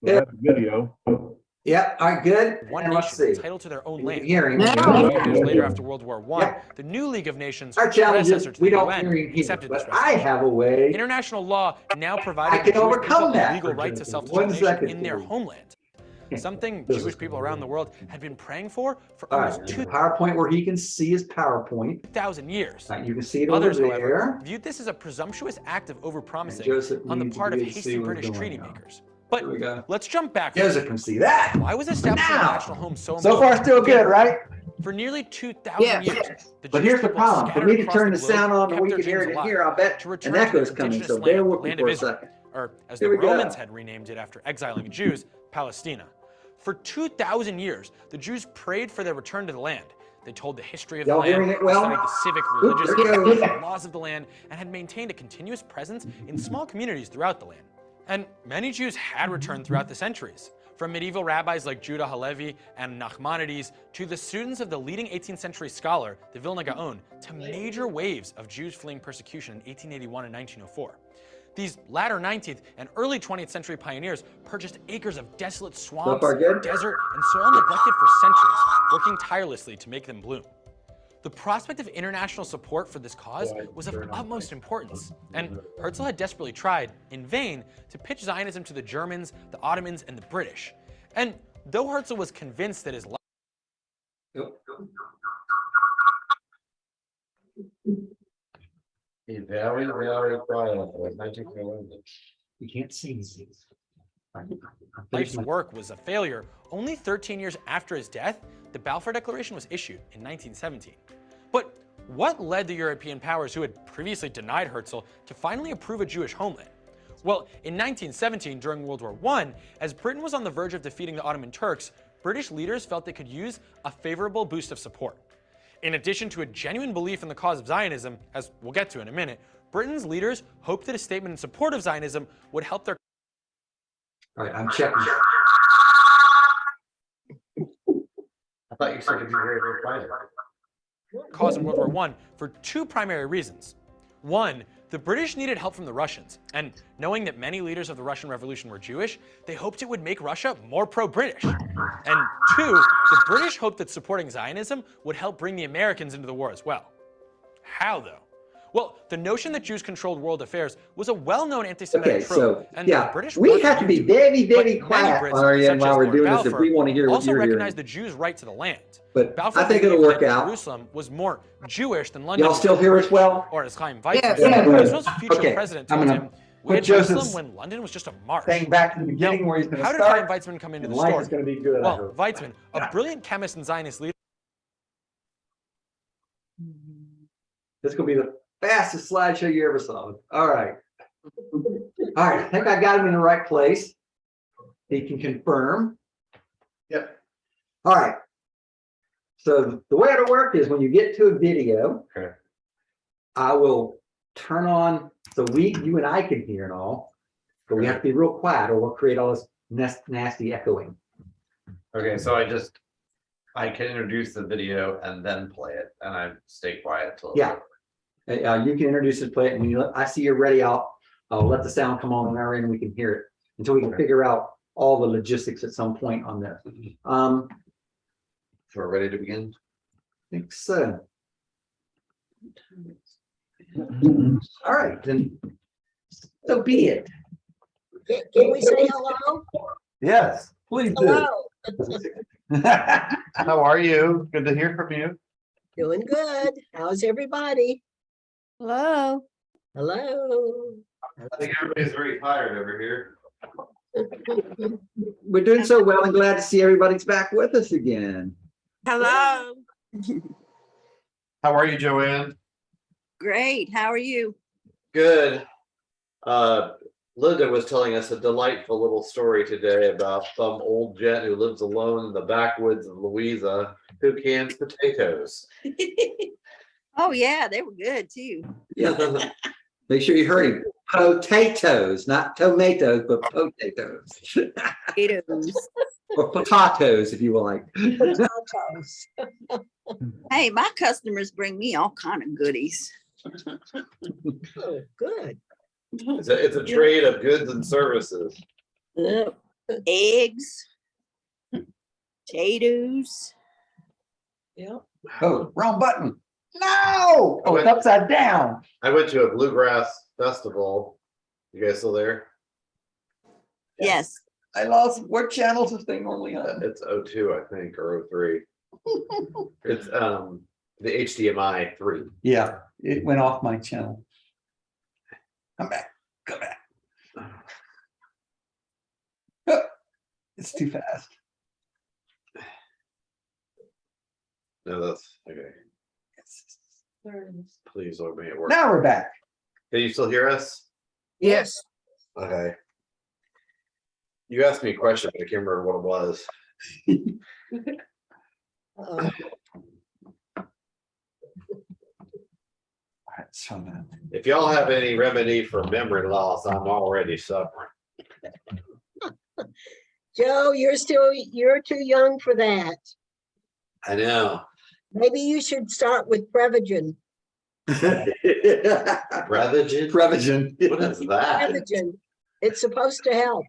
That video. Yep. All right. Good. One And let's nation see. entitled to their own land. Hearing. A few years later, after World War I, Yep. the new League of Nations, Our challenge predecessor is to we the don't UN, hear here, accepted this but I resolution. have a way. International law now I provided can Jewish overcome people that. a legal right to One self-determination second, in their please. homeland. Something This Jewish is- people around the world had been praying for All almost right. 2,000 PowerPoint where he can see his PowerPoint. years. You can see it Others, over however, there. viewed this as a presumptuous act of overpromising Joseph on the needs part to of be able to see hasty what's British going treaty on. makers. But Here we go. let's jump back. Joseph can see that. Why was establishing a Now. national home so So important? far, still good, right? For nearly 2,000 Yes. years, the But Jewish here's the people problem. For scattered me to across turn the globe sound on, kept we their can hear dreams it in alive here, I'll bet. to An return to echo's the coming, indigenous so land, bear the with me land for of a Israel, second. or as Here the we go. Romans had renamed it after exiling Jews, Palestina. For 2,000 years, the Jews prayed for their return to the land. They told the history of Y'all the land, hearing it well? studied the civic, religious, there and we go. social laws of the land, and had maintained a continuous presence in small communities throughout the land. And many Jews had returned throughout the centuries. From medieval rabbis like Judah Halevi and Nachmanides to the students of the leading 18th century scholar, the Vilna Gaon, to major waves of Jews fleeing persecution in 1881 and 1904. These latter 19th and early 20th century pioneers purchased acres of desolate swamps, far good? desert, and soil neglected for centuries, working tirelessly to make them bloom. The prospect of international support for this cause was of utmost importance, and Herzl had desperately tried, in vain, to pitch Zionism to the Germans, the Ottomans, and the British. And though Herzl was convinced that his life Very, very quiet. You can't see. life's work was a failure, only 13 years after his death, the Balfour Declaration was issued in 1917. But what led the European powers who had previously denied Herzl to finally approve a Jewish homeland? Well, in 1917, during World War I, as Britain was on the verge of defeating the Ottoman Turks, British leaders felt they could use a favorable boost of support. In addition to a genuine belief in the cause of Zionism, as we'll get to in a minute, Britain's leaders hoped that a statement in support of Zionism would help their All right, I'm checking. I thought you said it'd be very, very quiet. cause in World War I for two primary reasons. One, the British needed help from the Russians, and knowing that many leaders of the Russian Revolution were Jewish, they hoped it would make Russia more pro-British. And two, the British hoped that supporting Zionism would help bring the Americans into the war as well. How, though? Well, the notion that Jews controlled world affairs was a well-known anti-Semitic Okay, trope, so and the yeah, British we wasn't have to be new it. very, very But quiet, many Brits, Ariane, such while as we're Lord doing this if Balfour, we want to hear what also you're recognized hearing. the Jews' right to the land. But Balfour I think it'll believed work that out. Jerusalem was more Jewish than London. Y'all still was hear us British. well? Or as Chaim Weizmann, Yes. Yeah, good. Israel's future Okay, president, I'm told gonna him, we put had Jerusalem Joseph's when London was just a marsh. Thing back to the Now, beginning where he's going to how did Chaim start. Weizmann come into and the life story? is going to be good. I Well, hope. Weizmann, a brilliant chemist and Zionist leader, This is going to be the fastest slideshow you ever saw. All right. All right. I think I got him in the right place. He can confirm. Yep. All right. So the way it'll work is when you get to a video, Okay. I will turn on so you and I can hear and all, but we have to be real quiet or we'll create all this nasty echoing. Okay, so I can introduce the video and then play it, and I stay quiet till. Yeah. You can introduce it, play it, and when I see you're ready, I'll let the sound come on our end and we can hear it until we can Okay. figure out all the logistics at some point on this. I So we're ready to begin? think so. All right, then. So be it. Can we say hello? Yes, please do. Hello. How are you? Good to hear from you. Doing good. How's everybody? Hello. Hello. I think everybody's very tired over here. We're doing so well and glad to see everybody's back with us again. Hello. How are you, Joanne? Great. How are you? Good. Linda was telling us a delightful little story today about some old gent who lives alone in the backwoods of Louisa who cans potatoes. Oh, yeah, they were good too. Yeah. Make sure you hurry. Potatoes, not tomatoes, but potatoes. Potatoes. Or potatoes, if you will like. Potatoes. Hey, my customers bring me all kind of goodies. Oh, good. It's a trade of goods and services. Yep. eggs, potatoes. Yeah. Oh, wrong button. No. Oh, it's upside down. I went to a bluegrass festival. You guys still there? Yes. I lost. What channels is thing normally on? It's 02, I think, or 03. It's the HDMI 3. Yeah, it went off my channel. Come back. Come back. Oh, it's too fast. No, that's okay. Please don't make it work. Now we're back. Can you still hear us? Yes. Okay. You asked me a question, but I can't remember what it was. Uh, All right, so then. If y'all have any remedy for memory loss, I'm already suffering. Joe, you're too young for that. I know. Maybe you should start with Prevagen. Prevagen? Prevagen. What is that? Prevagen. It's supposed to help.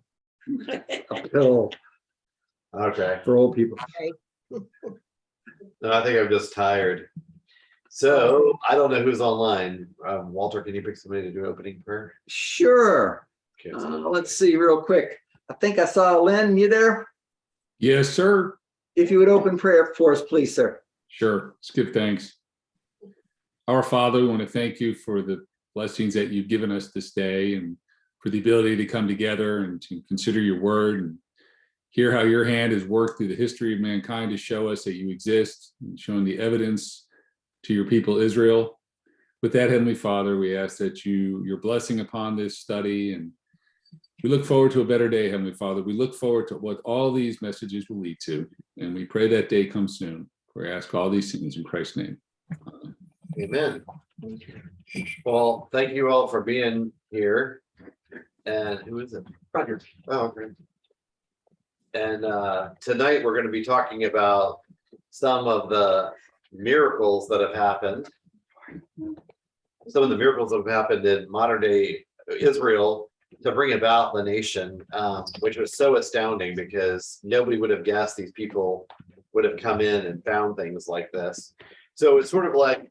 A pill Okay. for old people. No, I think I'm just tired. So I don't know who's online. Walter, can you pick somebody to do opening prayer? Sure. Okay, Let's see real quick. I think I saw Lynn. You there? Yes, sir. If you would open prayer for us, please, sir. Sure. Let's give thanks. Our Father, we want to thank you for the blessings that you've given us this day and for the ability to come together and to consider your word and hear how your hand has worked through the history of mankind to show us that you exist and showing the evidence to your people Israel. With that, Heavenly Father, we ask that your blessing upon this study, and we look forward to a better day, Heavenly Father. We look forward to what all these messages will lead to, and we pray that day comes soon. We ask all these things in Christ's name. Amen. Well, thank you all for being here. And who is it? Roger. Oh, okay. And tonight we're going to be talking about some of the miracles that have happened. Some of the miracles that have happened in modern day Israel to bring about the nation, which was so astounding because nobody would have guessed these people would have come in and found things like this. So it's sort of like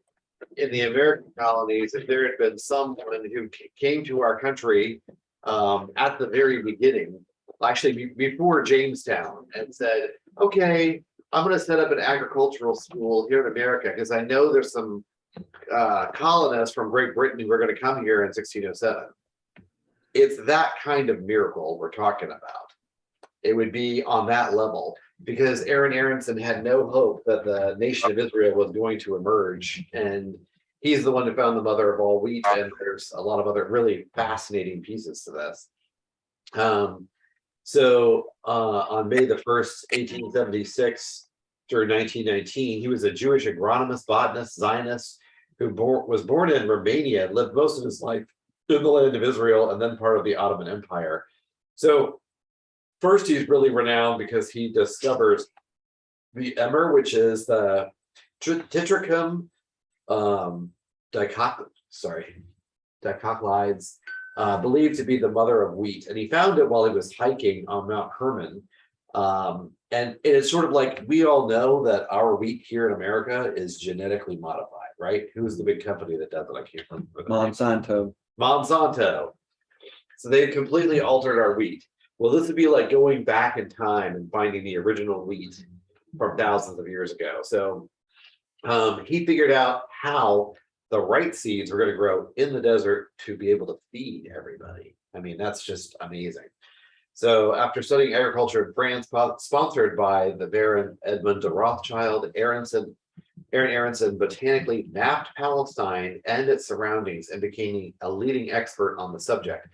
in the American colonies, if there had been someone who came to our country at the very beginning, actually before Jamestown, and said, okay, I'm going to set up an agricultural school here in America because I know there's some colonists from Great Britain who are going to come here in 1607. It's that kind of miracle we're talking about. It would be on that level because Aaron Aronson had no hope that the nation of Israel was going to emerge. And he's the one who found the mother of all wheat. And there's a lot of other really fascinating pieces to this. So on May the 1st, 1876 through 1919, he was a Jewish agronomist, botanist, Zionist who was born in Romania and lived most of his life in the land of Israel and then part of the Ottoman Empire. So first, he's really renowned because he discovers the emmer, which is the Tetrachum dicotyledons, believed to be the mother of wheat. And he found it while he was hiking on Mount Hermon. And it's sort of like we all know that our wheat here in America is genetically modified, right? Who's the big company that does it? I can't remember. Monsanto. Monsanto. So they've completely altered our wheat. Well, this would be like going back in time and finding the original wheat from thousands of years ago. So he figured out how the right seeds were going to grow in the desert to be able to feed everybody. I mean, that's just amazing. So after studying agriculture in France, sponsored by the Baron Edmund de Rothschild, Aaron Aronson botanically mapped Palestine and its surroundings and became a leading expert on the subject.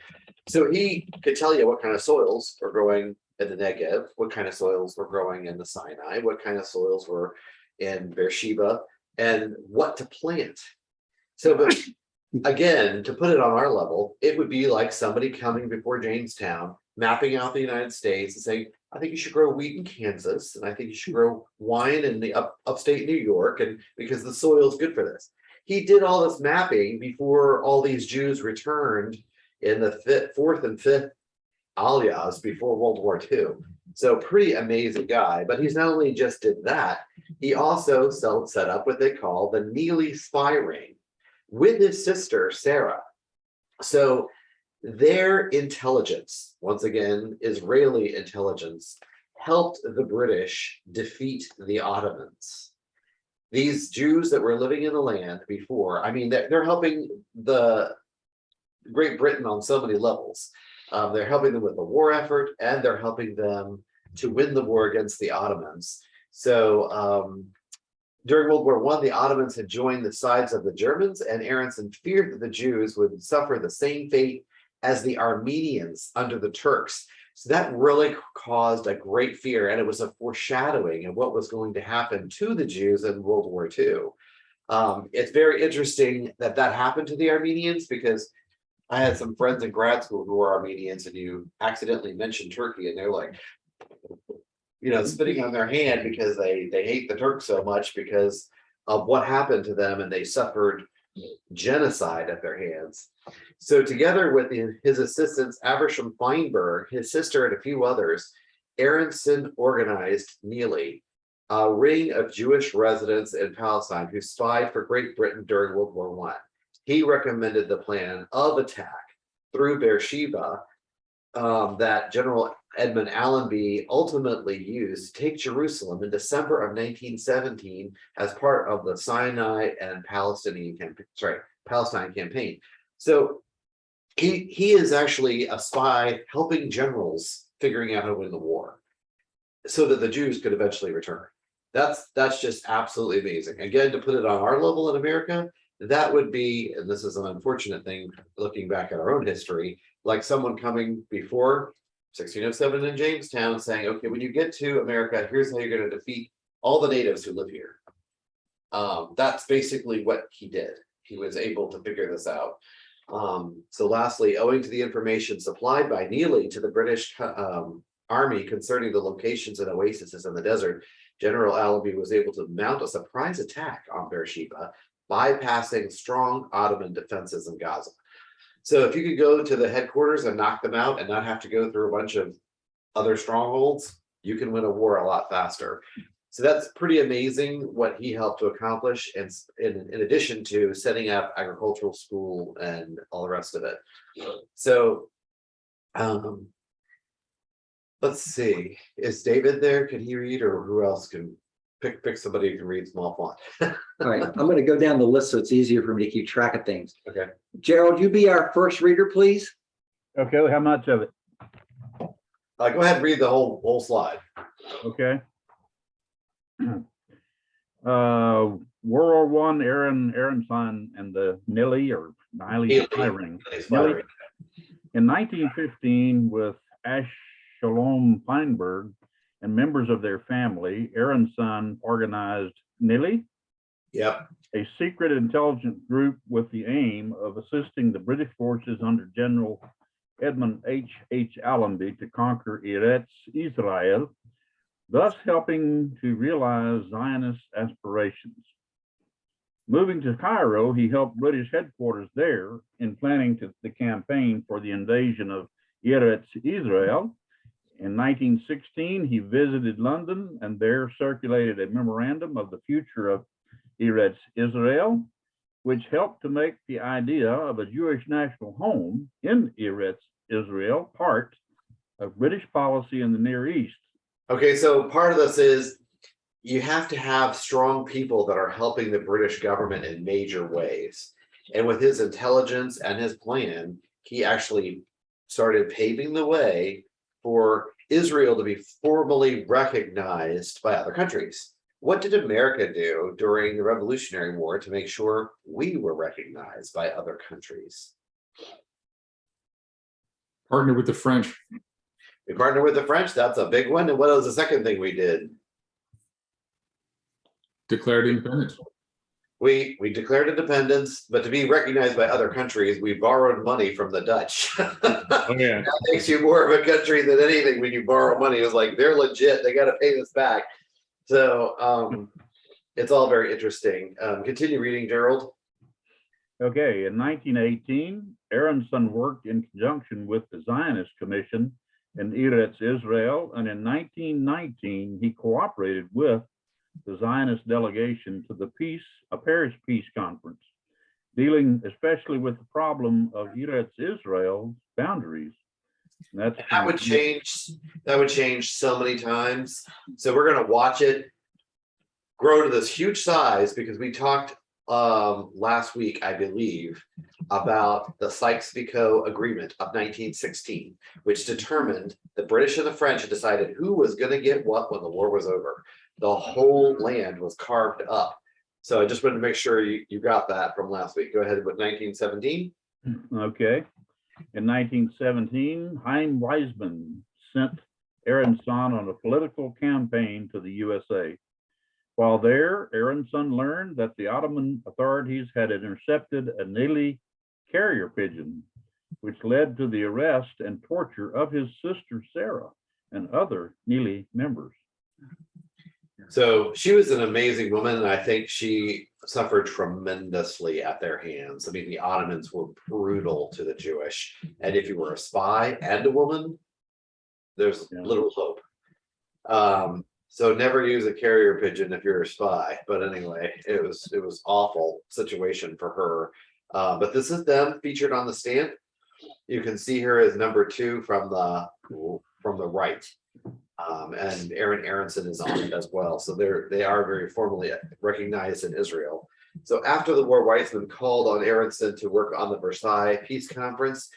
So he could tell you what kind of soils were growing in the Negev, what kind of soils were growing in the Sinai, what kind of soils were in Beersheba, and what to plant. So, but again, to put it on our level, it would be like somebody coming before Jamestown, mapping out the United States and saying, I think you should grow wheat in Kansas, and I think you should grow wine in the upstate New York, and because the soil is good for this. He did all this mapping before all these Jews returned in the 4th and 5th alias before World War II. So pretty amazing guy, but he's not only just did that, he also set up what they call the Neely spy ring with his sister, Sarah. So their intelligence, once again, Israeli intelligence, helped the British defeat the Ottomans. These Jews that were living in the land before, I mean, they're helping the Great Britain on so many levels. They're helping them with the war effort, and they're helping them to win the war against the Ottomans. So during World War I, the Ottomans had joined the sides of the Germans, and Aronson feared that the Jews would suffer the same fate as the Armenians under the Turks. So that really caused a great fear, and it was a foreshadowing of what was going to happen to the Jews in World War II. It's very interesting that that happened to the Armenians, because I had some friends in grad school who were Armenians, and you accidentally mentioned Turkey, and they're like, spitting on their hand because they hate the Turks so much because of what happened to them, and they suffered genocide at their hands. So together with his assistants, Aversham Feinberg, his sister, and a few others, Aronson organized Neely, a ring of Jewish residents in Palestine who spied for Great Britain during World War I. He recommended the plan of attack through Beersheba that General Edmund Allenby ultimately used to take Jerusalem in December of 1917 as part of the Sinai and Palestine campaign. So he is actually a spy helping generals figuring out how to win the war so that the Jews could eventually return. That's just absolutely amazing. Again, to put it on our level in America, that would be, and this is an unfortunate thing looking back at our own history, like someone coming before 1607 in Jamestown saying, okay, when you get to America, here's how you're going to defeat all the natives who live here. That's basically what he did. He was able to figure this out. So lastly, owing to the information supplied by Neely to the British Army concerning the locations and oases in the desert, General Allenby was able to mount a surprise attack on Beersheba, bypassing strong Ottoman defenses in Gaza. So if you could go to the headquarters and knock them out and not have to go through a bunch of other strongholds, you can win a war a lot faster. So that's pretty amazing what he helped to accomplish, and in addition to setting up agricultural school and all the rest of it. So let's see, is David there? Can he read, or who else can pick somebody who can read small font? All right, I'm going to go down the list so it's easier for me to keep track of things. Okay. Gerald, you be our first reader, please. Okay, how much of it? Go ahead and read the whole slide. Okay. World War One, Aronson and the Neely spy ring. Neely. In 1915, with Shalom Feinberg and members of their family, Aronson organized Neely, Yep. a secret intelligence group with the aim of assisting the British forces under General Edmund H. Allenby to conquer Eretz Israel, thus helping to realize Zionist aspirations. Moving to Cairo, he helped British headquarters there in planning the campaign for the invasion of Eretz Israel. In 1916, he visited London and there circulated a memorandum of the future of Eretz Israel, which helped to make the idea of a Jewish national home in Eretz Israel part of British policy in the Near East. Okay, so part of this is you have to have strong people that are helping the British government in major ways. And with his intelligence and his plan, he actually started paving the way for Israel to be formally recognized by other countries. What did America do during the Revolutionary War to make sure we were recognized by other countries? Partner with the French. We partnered with the French. That's a big one. And what was the second thing we did? Declared independence. We declared independence, but to be recognized by other countries, we borrowed money from the Dutch. Oh, yeah. That makes you more of a country than anything when you borrow money. It's like, they're legit. They got to pay this back. So it's all very interesting. Continue reading, Gerald. Okay, in 1918, Aronson worked in conjunction with the Zionist Commission in Eretz Israel, and in 1919, he cooperated with the Zionist delegation to the Paris Peace Conference, dealing especially with the problem of Eretz Israel's boundaries. And that's That would change. That would change so many times. So we're gonna watch it grow to this huge size because we talked last week, I believe, about the Sykes-Picot Agreement of 1916, which determined the British and the French had decided who was going to get what when the war was over. The whole land was carved up. So I just wanted to make sure you got that from last week. Go ahead with 1917. Okay. In 1917, Chaim Weizmann sent Aronson on a political campaign to the USA. While there, Aronson learned that the Ottoman authorities had intercepted a Nili carrier pigeon, which led to the arrest and torture of his sister Sarah and other Nili members. So she was an amazing woman, and I think she suffered tremendously at their hands. I mean, the Ottomans were brutal to the Jewish, and if you were a spy and a woman, there's little hope. So never use a carrier pigeon if you're a spy. But anyway, it was awful situation for her. But this is them featured on the stamp. You can see her as number 2 from the right. And Aaron Aronson is on it as well. So they are very formally recognized in Israel. So after the war, Weizmann called on Aronson to work on the Versailles Peace Conference.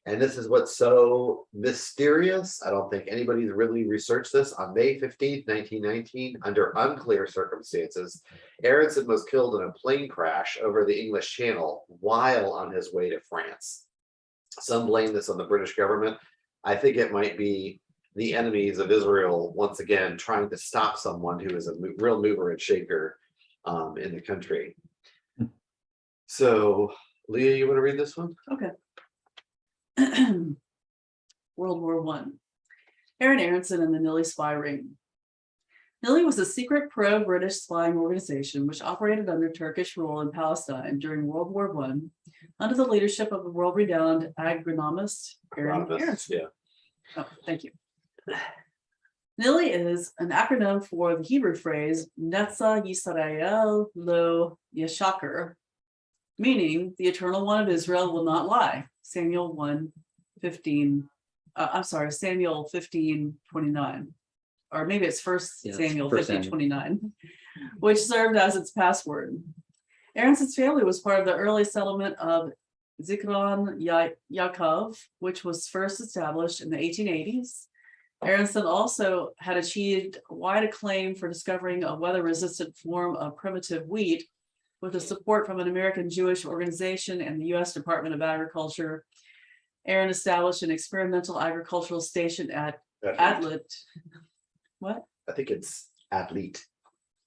And this is what's so mysterious. I don't think anybody's really researched this. On May 15th, 1919, under unclear circumstances, Aronson was killed in a plane crash over the English Channel while on his way to France. Some blame this on the British government. I think it might be the enemies of Israel, once again, trying to stop someone who is a real mover and shaker in the country. So, Leah, you want to read this one? Okay. World War I. Aaron Aronson and the Nili spy ring. Nili was a secret pro-British spying organization which operated under Turkish rule in Palestine during World War I under the leadership of the world-renowned agronomist Aaron Aronson. Yeah. Oh, thank you. Nili is an acronym for the Hebrew phrase Netza Yisrael Lo Yashaker, meaning the Eternal One of Israel will not lie. Samuel 1:15. Samuel 15:29, or maybe it's First Samuel 15:29, which served as its password. Aronson's family was part of the early settlement of Zikron Yaakov, which was first established in the 1880s. Aronson also had achieved wide acclaim for discovering a weather-resistant form of primitive wheat with the support from an American Jewish organization and the U.S. Department of Agriculture. Aaron established an experimental agricultural station at Atlit. What? I think it's Athlete.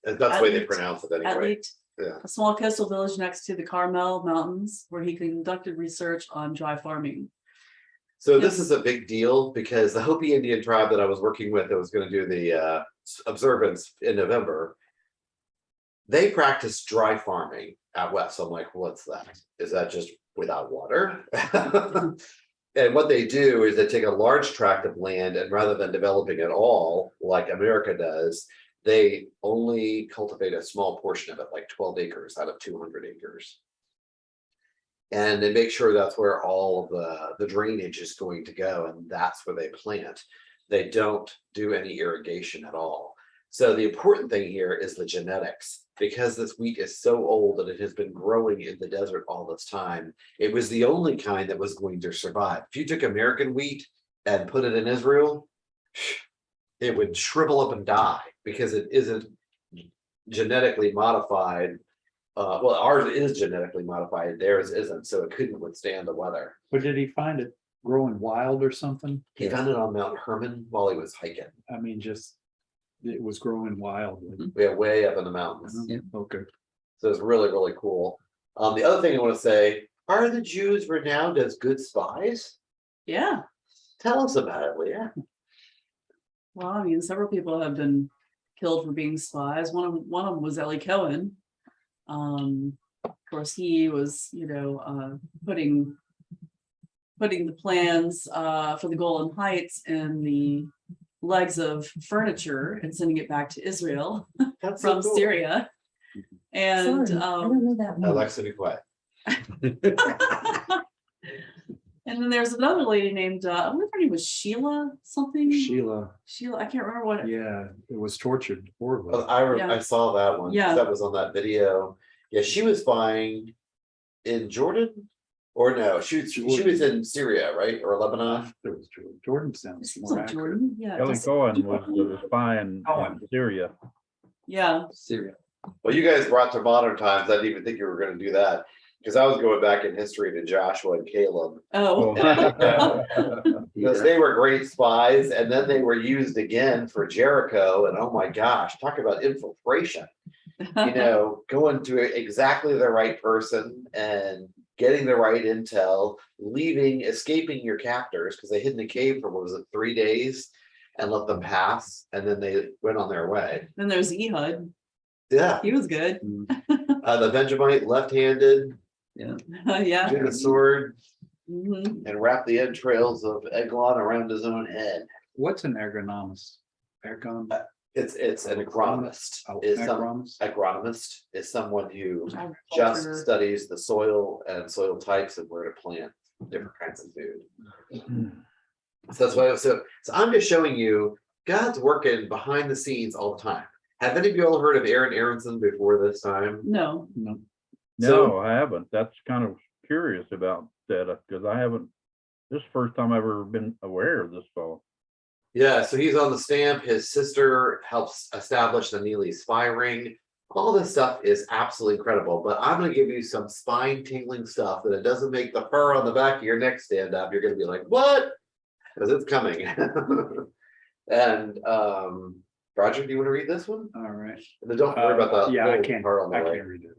That's the way they pronounce it anyway. Atlit, Yeah. a small coastal village next to the Carmel Mountains, where he conducted research on dry farming. So this is a big deal because the Hopi Indian tribe that I was working with that was going to do the observance in November, they practice dry farming out west. So I'm like, what's that? Is that just without water? And what they do is they take a large tract of land, and rather than developing it all like America does, they only cultivate a small portion of it, like 12 acres out of 200 acres. And they make sure that's where all of the drainage is going to go, and that's where they plant. They don't do any irrigation at all. So the important thing here is the genetics, because this wheat is so old that it has been growing in the desert all this time. It was the only kind that was going to survive. If you took American wheat and put it in Israel, it would shrivel up and die because it isn't genetically modified. Well, ours is genetically modified, theirs isn't, so it couldn't withstand the weather. But did he find it growing wild or something? He found it on Mount Hermon while he was hiking. I mean, just it was growing wildly. We are way up in the mountains. Okay. So it's really, really cool. The other thing I want to say, are the Jews renowned as good spies? Yeah. Tell us about it, Leah. Well, I mean, several people have been killed for being spies. One of them was Eli Cohen. Of course, he was, putting putting the plans for the Golan Heights in the legs of furniture and sending it back to Israel That's so from cool. Syria. And know that one. Alexa, be quiet. and then there's another lady named I wonder if her name was Sheila something. Sheila, Sheila, I can't remember what. yeah, it was tortured horribly. Yeah. I saw that one. Yeah. That was on that video. Yeah, she was flying in Jordan, or no, she was in Syria, right, or Lebanon. There was Jordan sounds It's more not accurate. Jordan. Yeah. Kelly just- Cohen was the spy in Syria. Yeah. Syria. Well, you guys brought to modern times. I didn't even think you were going to do that because I was going back in history to Joshua and Caleb Oh. because they were great spies, and then they were used again for Jericho. And oh my gosh, talk about infiltration! Going to exactly the right person and getting the right intel, escaping your captors because they hid in a cave for what was it, 3 days, and let them pass, and then they went on their way. Then there's Ehud. Yeah, He was good. the Benjamite left-handed, Yeah. drew the sword Mhm. and wrapped the entrails of Eglon around his own head. What's an ergonomist? Ergon? It's an agronomist. Oh, Agronomist agronomist? is someone who Agriculture. just studies the soil and soil types and where to plant different kinds of food. So that's why. So I'm just showing you God's working behind the scenes all the time. Have any of you all heard of Aaron Aronson before this time? No. No. No, I haven't. That's kind of curious about that because I haven't. This is the first time I've ever been aware of this fellow. Yeah, so he's on the stamp. His sister helps establish the Neely spy ring. All this stuff is absolutely incredible, but I'm going to give you some spine-tingling stuff that it doesn't make the fur on the back of your neck stand up. You're going to be like, what? Because it's coming. And Roger, do you want to read this one? All right. And then don't worry about the Yeah, I little can't, fur on the I right. can't read it.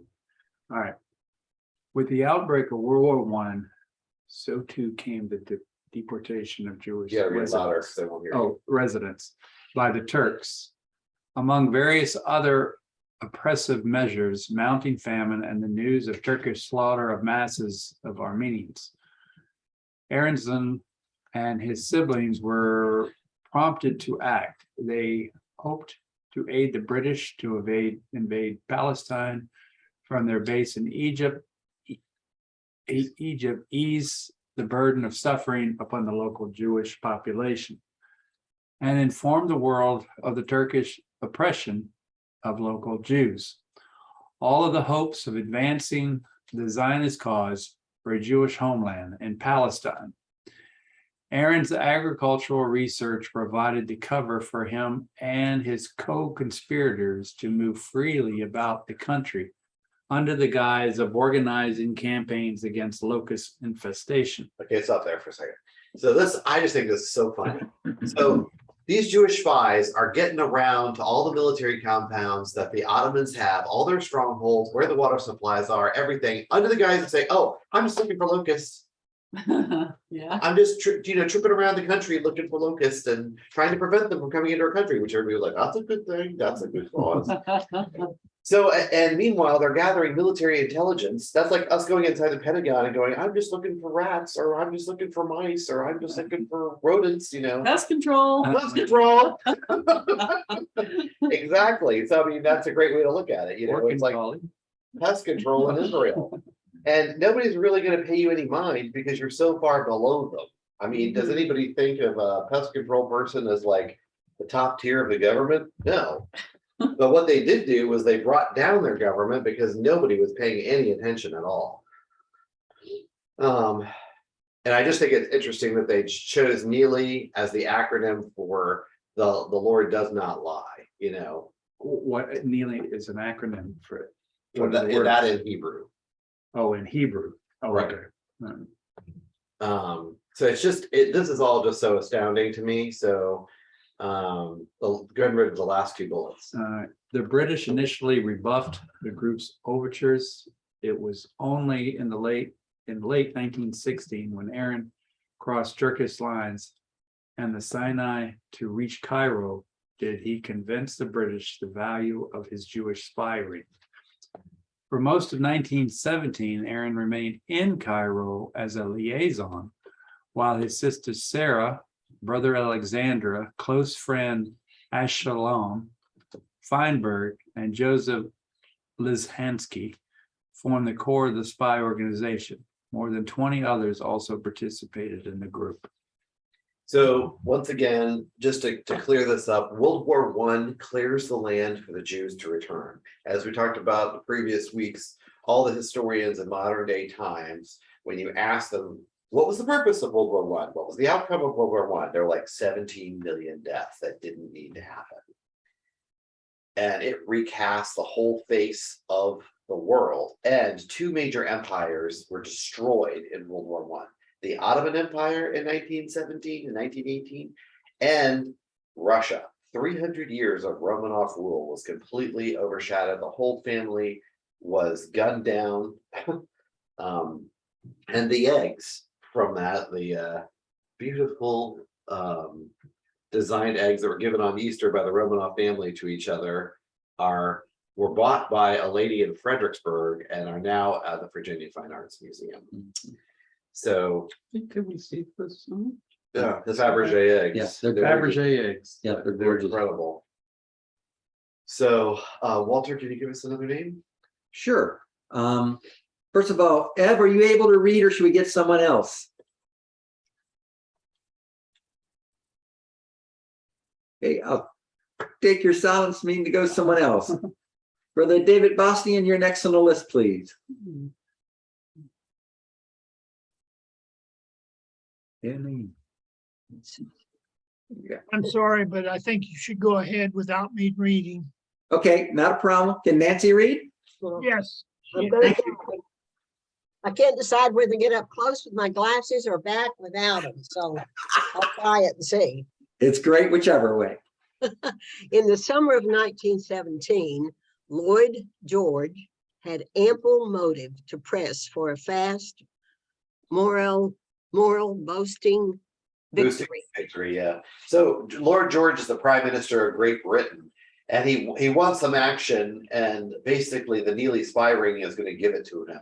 All right. With the outbreak of World War I, so too came the deportation of Jewish You gotta read louder residents. because they won't hear you. Oh, residents by the Turks. Among various other oppressive measures, mounting famine and the news of Turkish slaughter of masses of Armenians. Aronson and his siblings were prompted to act. They hoped to aid the British to invade Palestine from their base in Egypt, ease the burden of suffering upon the local Jewish population, and inform the world of the Turkish oppression of local Jews. All of the hopes of advancing the Zionist cause for a Jewish homeland in Palestine. Aaron's agricultural research provided the cover for him and his co-conspirators to move freely about the country under the guise of organizing campaigns against locust infestation. Okay, stop there for a second. So this, I just think this is so funny. So these Jewish spies are getting around to all the military compounds that the Ottomans have, all their strongholds, where the water supplies are, everything, under the guise of saying, oh, I'm just looking for locusts. Yeah. I'm just tripping around the country looking for locusts and trying to prevent them from coming into our country, which everybody was like, that's a good thing, that's a good cause. So, and meanwhile, they're gathering military intelligence. That's like us going inside the Pentagon and going, I'm just looking for rats, or I'm just looking for mice, or I'm just looking for rodents, Pest control. Pest control. Exactly. So, I mean, that's a great way to look at it. It's like pest control in Israel. And nobody's really going to pay you any mind because you're so far below them. I mean, does anybody think of a pest control person as like the top tier of the government? No. But what they did do was they brought down their government because nobody was paying any attention at all. And I just think it's interesting that they chose Neely as the acronym for the Lord does not lie, What Neely is an acronym for it. that in Hebrew. Oh, in Hebrew. Oh, Right. okay. So it's just this is all just so astounding to me. So go ahead and read the last two bullets. The British initially rebuffed the group's overtures. It was only in late 1916 when Aaron crossed Turkish lines and the Sinai to reach Cairo did he convince the British the value of his Jewish spy ring. For most of 1917, Aaron remained in Cairo as a liaison while his sister Sarah, brother Alexandra, close friend Ashalom Feinberg, and Joseph Lizhansky formed the core of the spy organization. More than 20 others also participated in the group. So once again, just to clear this up, World War I clears the land for the Jews to return. As we talked about the previous weeks, all the historians in modern day times, when you ask them, what was the purpose of World War I? What was the outcome of World War I? They're like 17 million deaths that didn't need to happen. And it recast the whole face of the world. And two major empires were destroyed in World War I. The Ottoman Empire in 1917 and 1918, and Russia. 300 years of Romanov rule was completely overshadowed. The whole family was gunned down. And the eggs from that, the beautiful designed eggs that were given on Easter by the Romanov family to each other were bought by a lady in Fredericksburg and are now at the Virginia Fine Arts Museum. So, Could we see this? yeah, the Fabergé eggs. Yes, they're Fabergé eggs. Yeah, they're They're gorgeous. incredible. So, Walter, can you give us another name? Sure. First of all, Ev, are you able to read or should we get someone else? Okay, I'll take your silence mean to go someone else. Brother David Bostian, you're next on the list, please. I'm sorry, but I think you should go ahead without me reading. Okay, not a problem. Can Nancy read? Yes. I'm gonna try. I can't decide whether to get up close with my glasses or back without them, so I'll try it and see. It's great, whichever way. In the summer of 1917, Lloyd George had ample motive to press for a fast, moral boasting Boosting victory. victory, yeah. So Lord George is the Prime Minister of Great Britain, and he wants some action, and basically the Neely spy ring is going to give it to him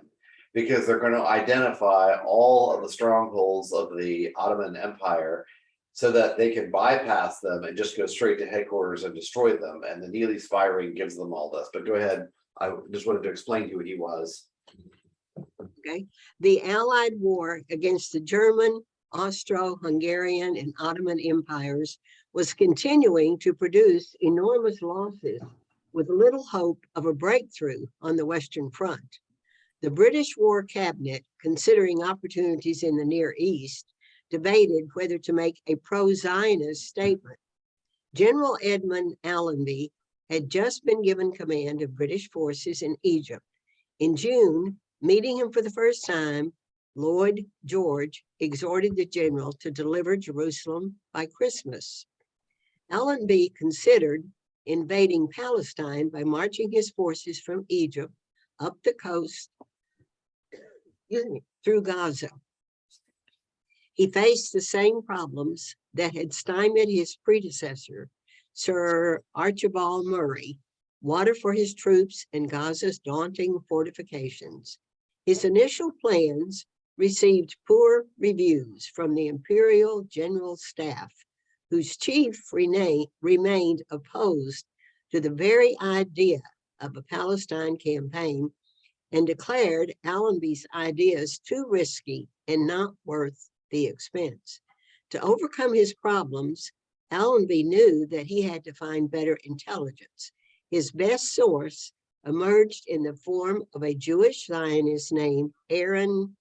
because they're going to identify all of the strongholds of the Ottoman Empire so that they can bypass them and just go straight to headquarters and destroy them. And the Neely spy ring gives them all this. But go ahead. I just wanted to explain to you what he was. Okay, the Allied war against the German, Austro-Hungarian, and Ottoman empires was continuing to produce enormous losses with little hope of a breakthrough on the Western Front. The British War Cabinet, considering opportunities in the Near East, debated whether to make a pro-Zionist statement. General Edmund Allenby had just been given command of British forces in Egypt. In June, meeting him for the first time, Lloyd George exhorted the general to deliver Jerusalem by Christmas. Allenby considered invading Palestine by marching his forces from Egypt up the coast through Gaza. He faced the same problems that had stymied his predecessor, Sir Archibald Murray: water for his troops and Gaza's daunting fortifications. His initial plans received poor reviews from the Imperial General Staff, whose chief remained opposed to the very idea of a Palestine campaign and declared Allenby's ideas too risky and not worth the expense. To overcome his problems, Allenby knew that he had to find better intelligence. His best source emerged in the form of a Jewish Zionist named Aronson.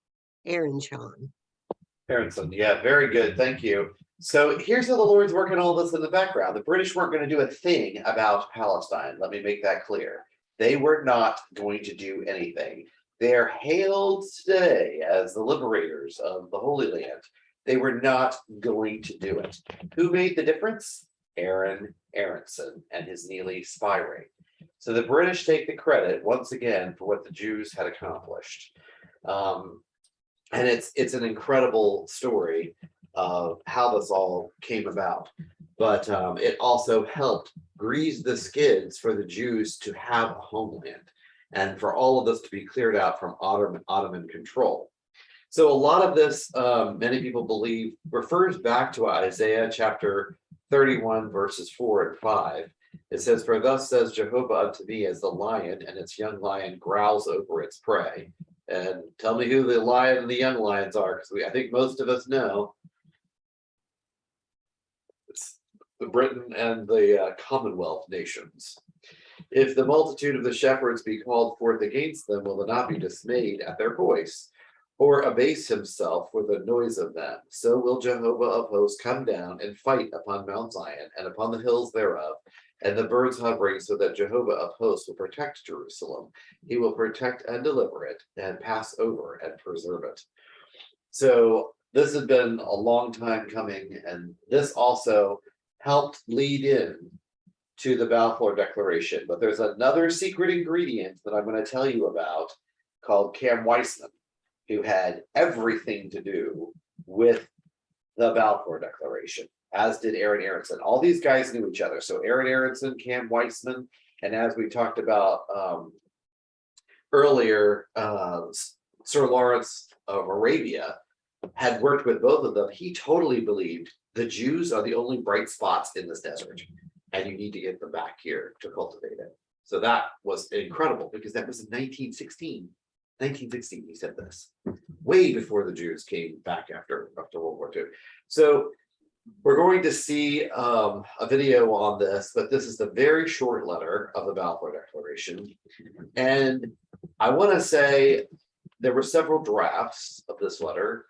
Aronson, yeah, very good. Thank you. So here's how the Lord's working all this in the background. The British weren't going to do a thing about Palestine. Let me make that clear. They were not going to do anything. They're hailed today as the liberators of the Holy Land. They were not going to do it. Who made the difference? Aronson and his Neely spy ring. So the British take the credit once again for what the Jews had accomplished. And it's an incredible story of how this all came about. But it also helped grease the skids for the Jews to have a homeland and for all of this to be cleared out from Ottoman control. So a lot of this, many people believe, refers back to Isaiah chapter 31, verses 4 and 5. It says, "For thus says Jehovah unto me, as the lion and its young lion growls over its prey." And tell me who the lion and the young lions are, because I think most of us know. It's the Britain and the Commonwealth nations. "If the multitude of the shepherds be called forth against them, will it not be dismayed at their voice, or abase himself for the noise of them? So will Jehovah of hosts come down and fight upon Mount Zion and upon the hills thereof, and the birds hovering, so that Jehovah of hosts will protect Jerusalem. He will protect and deliver it, and pass over and preserve it." So this has been a long time coming, and this also helped lead in to the Balfour Declaration. But there's another secret ingredient that I'm going to tell you about called Cam Weissman, who had everything to do with the Balfour Declaration, as did Aaron Aronson. All these guys knew each other. So Aaron Aronson, Cam Weissman, and as we talked about earlier, Sir Lawrence of Arabia had worked with both of them. He totally believed the Jews are the only bright spots in this desert, and you need to get them back here to cultivate it. So that was incredible, because that was in 1916. 1916, he said this, way before the Jews came back after World War II. So we're going to see a video on this, but this is the very short letter of the Balfour Declaration. And I want to say there were several drafts of this letter.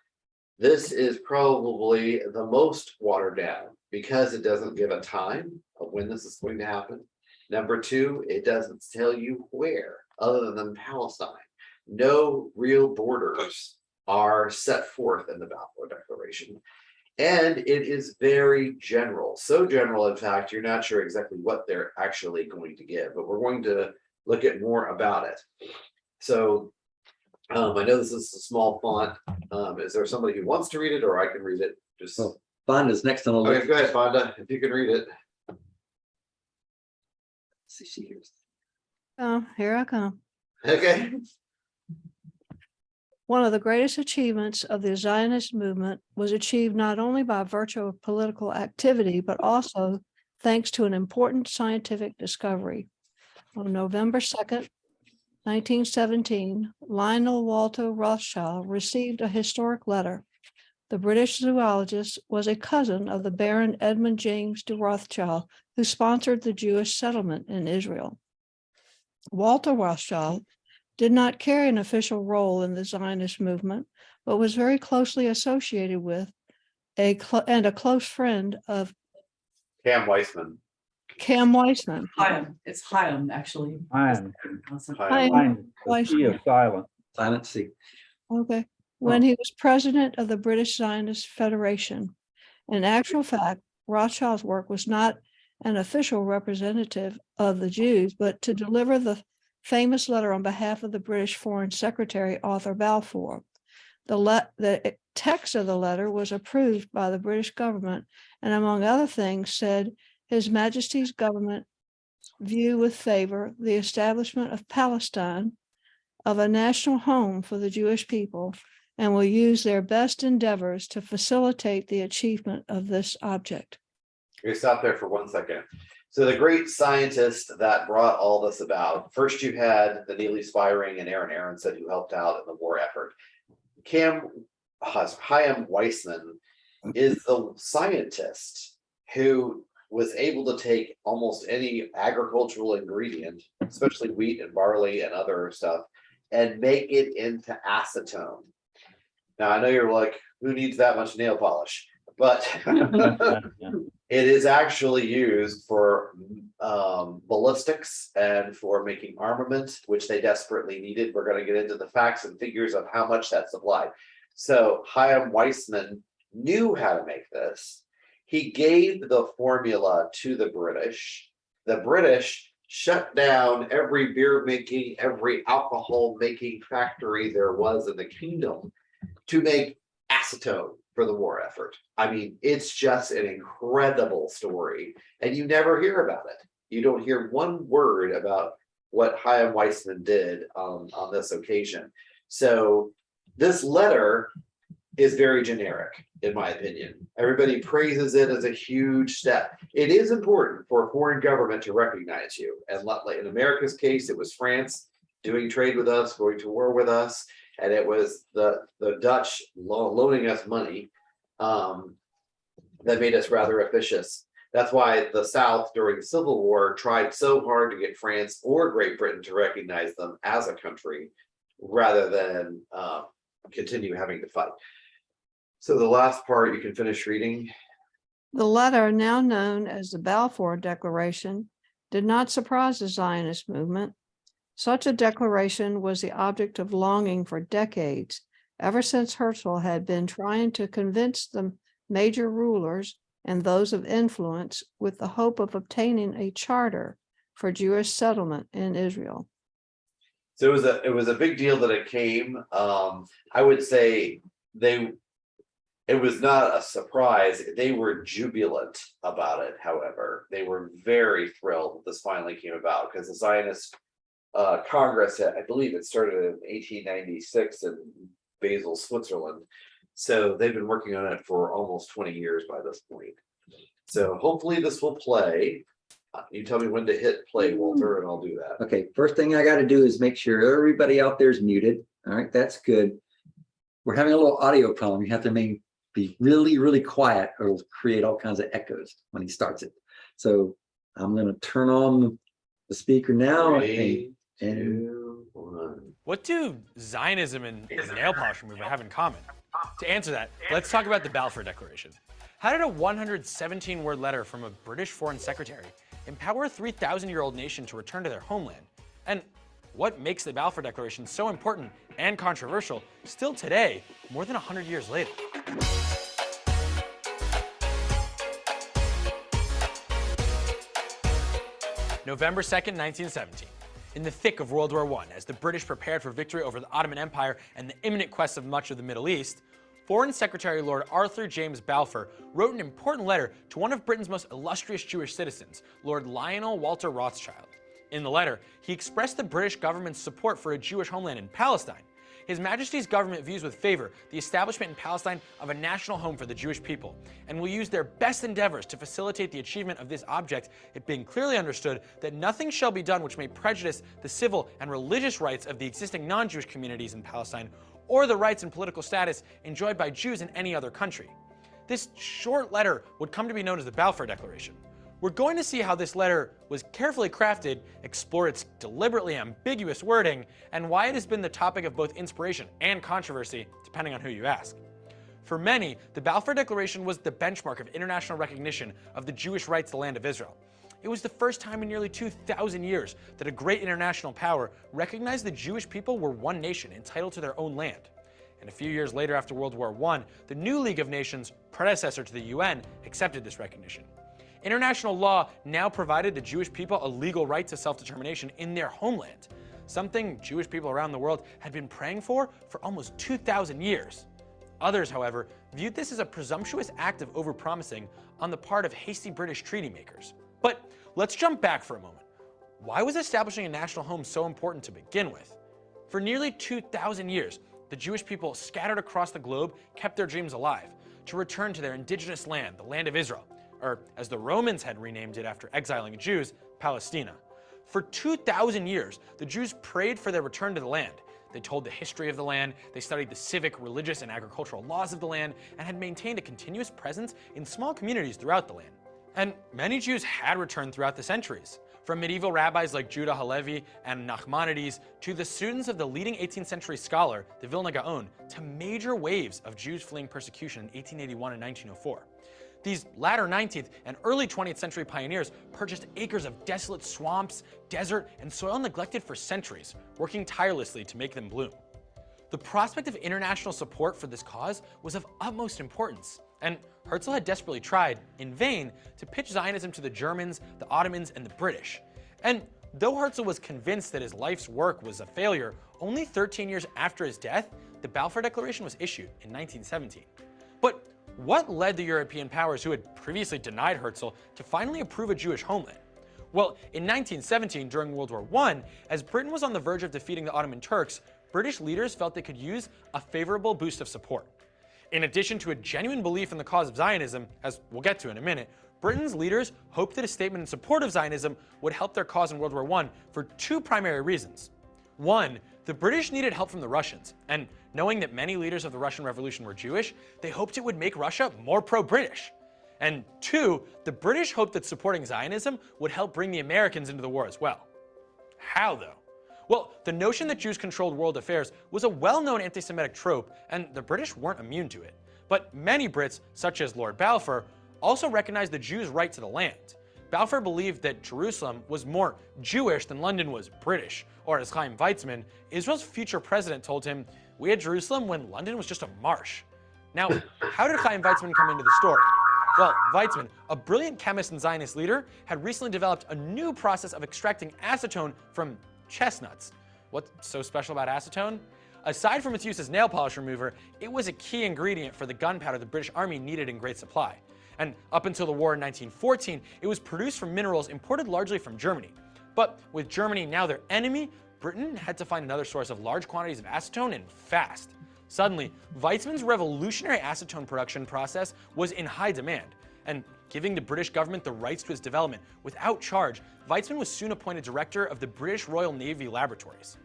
This is probably the most watered down, because it doesn't give a time of when this is going to happen. Number two, it doesn't tell you where, other than Palestine. No real borders are set forth in the Balfour Declaration. And it is very general. So general, in fact, you're not sure exactly what they're actually going to give, but we're going to look at more about it. So I know this is a small font. Is there somebody who wants to read it, or I can read it? Just Fonda's next on the list. okay, go ahead, Fonda, if you can read it. See, she hears. Oh, here I come. Okay. One of the greatest achievements of the Zionist movement was achieved not only by virtue of political activity, but also thanks to an important scientific discovery. On November 2nd, 1917, Lionel Walter Rothschild received a historic letter. The British zoologist was a cousin of the Baron Edmund James de Rothschild, who sponsored the Jewish settlement in Israel. Walter Rothschild did not carry an official role in the Zionist movement, but was very closely associated with and a close friend of Cam Weissman. Cam Weissman. Chaim, it's Chaim, actually. Fine. Chaim. The key is silent. Silent C. Okay. When he was president of the British Zionist Federation. In actual fact, Rothschild's work was not an official representative of the Jews, but to deliver the famous letter on behalf of the British Foreign Secretary, Arthur Balfour. The text of the letter was approved by the British government, and among other things said, His Majesty's government view with favor the establishment of Palestine, of a national home for the Jewish people, and will use their best endeavors to facilitate the achievement of this object. Okay, stop there for 1 second. So the great scientist that brought all this about, first you had the Neely Spiring and Aaron Aronson, who helped out in the war effort. Chaim Weissman is the scientist who was able to take almost any agricultural ingredient, especially wheat and barley and other stuff, and make it into acetone. Now, I know you're like, who needs that much nail polish? But it is actually used for ballistics and for making armament, which they desperately needed. We're going to get into the facts and figures of how much that supplied. So Chaim Weissman knew how to make this. He gave the formula to the British. The British shut down every beer making, every alcohol making factory there was in the kingdom to make acetone for the war effort. I mean, it's just an incredible story, and you never hear about it. You don't hear one word about what Chaim Weissman did on this occasion. So this letter is very generic, in my opinion. Everybody praises it as a huge step. It is important for a foreign government to recognize you. And like in America's case, it was France doing trade with us, going to war with us, and it was the Dutch loaning us money that made us rather officious. That's why the South during the Civil War tried so hard to get France or Great Britain to recognize them as a country rather than continue having to fight. So the last part you can finish reading. The letter, now known as the Balfour Declaration, did not surprise the Zionist movement. Such a declaration was the object of longing for decades, ever since Herzl had been trying to convince the major rulers and those of influence with the hope of obtaining a charter for Jewish settlement in Israel. So it was a big deal that it came. I would say it was not a surprise. They were jubilant about it. However, they were very thrilled that this finally came about because the Zionist Congress, I believe it started in 1896 in Basel, Switzerland. So they've been working on it for almost 20 years by this point. So hopefully this will play. You tell me when to hit play, Walter, and I'll do that. Okay, first thing I got to do is make sure everybody out there is muted. All right, that's good. We're having a little audio problem. You have to be really, really quiet or it'll create all kinds of echoes when he starts it. So I'm going to turn on the speaker now. 3, 2, 1. What do Zionism and the nail polish movement have in common? To answer that, let's talk about the Balfour Declaration. How did a 117-word letter from a British foreign secretary empower a 3,000-year-old nation to return to their homeland? And what makes the Balfour Declaration so important and controversial still today, more than 100 years later? November 2nd, 1917. In the thick of World War I, as the British prepared for victory over the Ottoman Empire and the imminent quest of much of the Middle East, Foreign Secretary Lord Arthur James Balfour wrote an important letter to one of Britain's most illustrious Jewish citizens, Lord Lionel Walter Rothschild. In the letter, he expressed the British government's support for a Jewish homeland in Palestine. His Majesty's government views with favor the establishment in Palestine of a national home for the Jewish people, and will use their best endeavors to facilitate the achievement of this object, it being clearly understood that nothing shall be done which may prejudice the civil and religious rights of the existing non-Jewish communities in Palestine, or the rights and political status enjoyed by Jews in any other country. This short letter would come to be known as the Balfour Declaration. We're going to see how this letter was carefully crafted, explore its deliberately ambiguous wording, and why it has been the topic of both inspiration and controversy, depending on who you ask. For many, the Balfour Declaration was the benchmark of international recognition of the Jewish right to the land of Israel. It was the first time in nearly 2,000 years that a great international power recognized the Jewish people were one nation entitled to their own land. And a few years later, after World War I, the new League of Nations, predecessor to the UN, accepted this recognition. International law now provided the Jewish people a legal right to self-determination in their homeland, something Jewish people around the world had been praying for almost 2,000 years. Others, however, viewed this as a presumptuous act of overpromising on the part of hasty British treaty makers. But let's jump back for a moment. Why was establishing a national home so important to begin with? For nearly 2,000 years, the Jewish people scattered across the globe kept their dreams alive to return to their indigenous land, the land of Israel, or as the Romans had renamed it after exiling Jews, Palestina. For 2,000 years, the Jews prayed for their return to the land. They told the history of the land, they studied the civic, religious, and agricultural laws of the land, and had maintained a continuous presence in small communities throughout the land. And many Jews had returned throughout the centuries. From medieval rabbis like Judah Halevi and Nachmanides, to the students of the leading 18th century scholar, the Vilna Gaon, to major waves of Jews fleeing persecution in 1881 and 1904. These latter 19th and early 20th century pioneers purchased acres of desolate swamps, desert, and soil neglected for centuries, working tirelessly to make them bloom. The prospect of international support for this cause was of utmost importance, and Herzl had desperately tried, in vain, to pitch Zionism to the Germans, the Ottomans, and the British. And though Herzl was convinced that his life's work was a failure, only 13 years after his death, the Balfour Declaration was issued in 1917. But what led the European powers who had previously denied Herzl to finally approve a Jewish homeland? Well, in 1917, during World War I, as Britain was on the verge of defeating the Ottoman Turks, British leaders felt they could use a favorable boost of support. In addition to a genuine belief in the cause of Zionism, as we'll get to in a minute, Britain's leaders hoped that a statement in support of Zionism would help their cause in World War I for two primary reasons. One, the British needed help from the Russians, and knowing that many leaders of the Russian Revolution were Jewish, they hoped it would make Russia more pro-British. And two, the British hoped that supporting Zionism would help bring the Americans into the war as well. How though? Well, the notion that Jews controlled world affairs was a well-known anti-Semitic trope, and the British weren't immune to it. But many Brits, such as Lord Balfour, also recognized the Jews' right to the land. Balfour believed that Jerusalem was more Jewish than London was British, or as Chaim Weizmann, Israel's future president, told him, "We had Jerusalem when London was just a marsh." Now, how did Chaim Weizmann come into the story? Well, Weizmann, a brilliant chemist and Zionist leader, had recently developed a new process of extracting acetone from chestnuts. What's so special about acetone? Aside from its use as nail polish remover, it was a key ingredient for the gunpowder the British Army needed in great supply. And up until the war in 1914, it was produced from minerals imported largely from Germany. But with Germany now their enemy, Britain had to find another source of large quantities of acetone and fast. Suddenly, Weizmann's revolutionary acetone production process was in high demand, and giving the British government the rights to its development without charge, Weizmann was soon appointed director of the British Royal Navy Laboratories.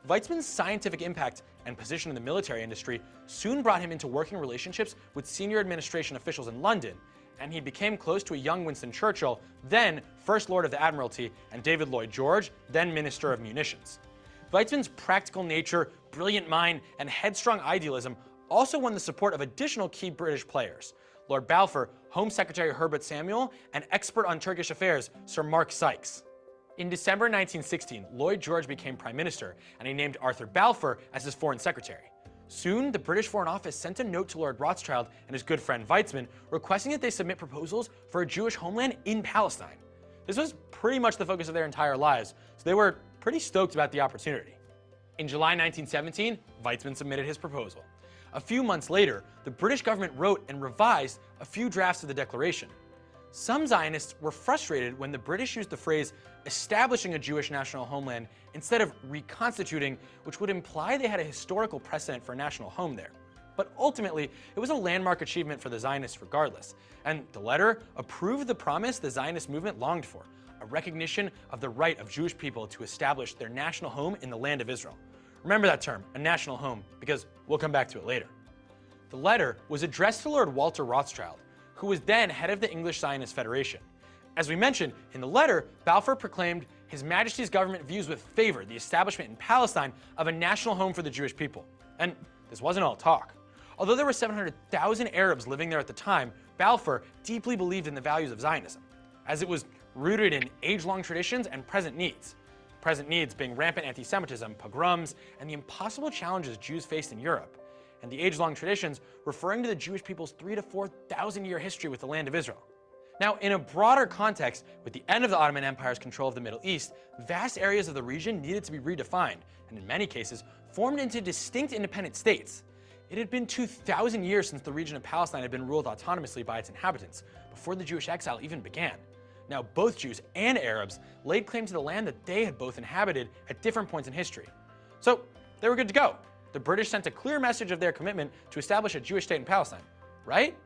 Weizmann's scientific impact and position in the military industry soon brought him into working relationships with senior administration officials in London, and he became close to a young Winston Churchill, then First Lord of the Admiralty, and David Lloyd George, then Minister of Munitions. Weizmann's practical nature, brilliant mind, and headstrong idealism also won the support of additional key British players: Lord Balfour, Home Secretary Herbert Samuel, and expert on Turkish affairs Sir Mark Sykes. In December 1916, Lloyd George became Prime Minister, and he named Arthur Balfour as his Foreign Secretary. Soon, the British Foreign Office sent a note to Lord Rothschild and his good friend Weizmann, requesting that they submit proposals for a Jewish homeland in Palestine. This was pretty much the focus of their entire lives, so they were pretty stoked about the opportunity. In July 1917, Weizmann submitted his proposal. A few months later, the British government wrote and revised a few drafts of the declaration. Some Zionists were frustrated when the British used the phrase establishing a Jewish national homeland instead of reconstituting, which would imply they had a historical precedent for a national home there. But ultimately, it was a landmark achievement for the Zionists regardless, and the letter approved the promise the Zionist movement longed for: a recognition of the right of Jewish people to establish their national home in the land of Israel. Remember that term, a national home, because we'll come back to it later. The letter was addressed to Lord Walter Rothschild, who was then head of the English Zionist Federation. As we mentioned, in the letter, Balfour proclaimed His Majesty's government views with favor the establishment in Palestine of a national home for the Jewish people. And this wasn't all talk. Although there were 700,000 Arabs living there at the time, Balfour deeply believed in the values of Zionism, as it was rooted in age-long traditions and present needs. Present needs being rampant anti-Semitism, pogroms, and the impossible challenges Jews faced in Europe, and the age-long traditions referring to the Jewish people's 3,000 to 4,000 year history with the land of Israel. Now, in a broader context, with the end of the Ottoman Empire's control of the Middle East, vast areas of the region needed to be redefined, and in many cases, formed into distinct independent states. It had been 2,000 years since the region of Palestine had been ruled autonomously by its inhabitants, before the Jewish exile even began. Now, both Jews and Arabs laid claim to the land that they had both inhabited at different points in history. So, they were good to go. The British sent a clear message of their commitment to establish a Jewish state in Palestine, right?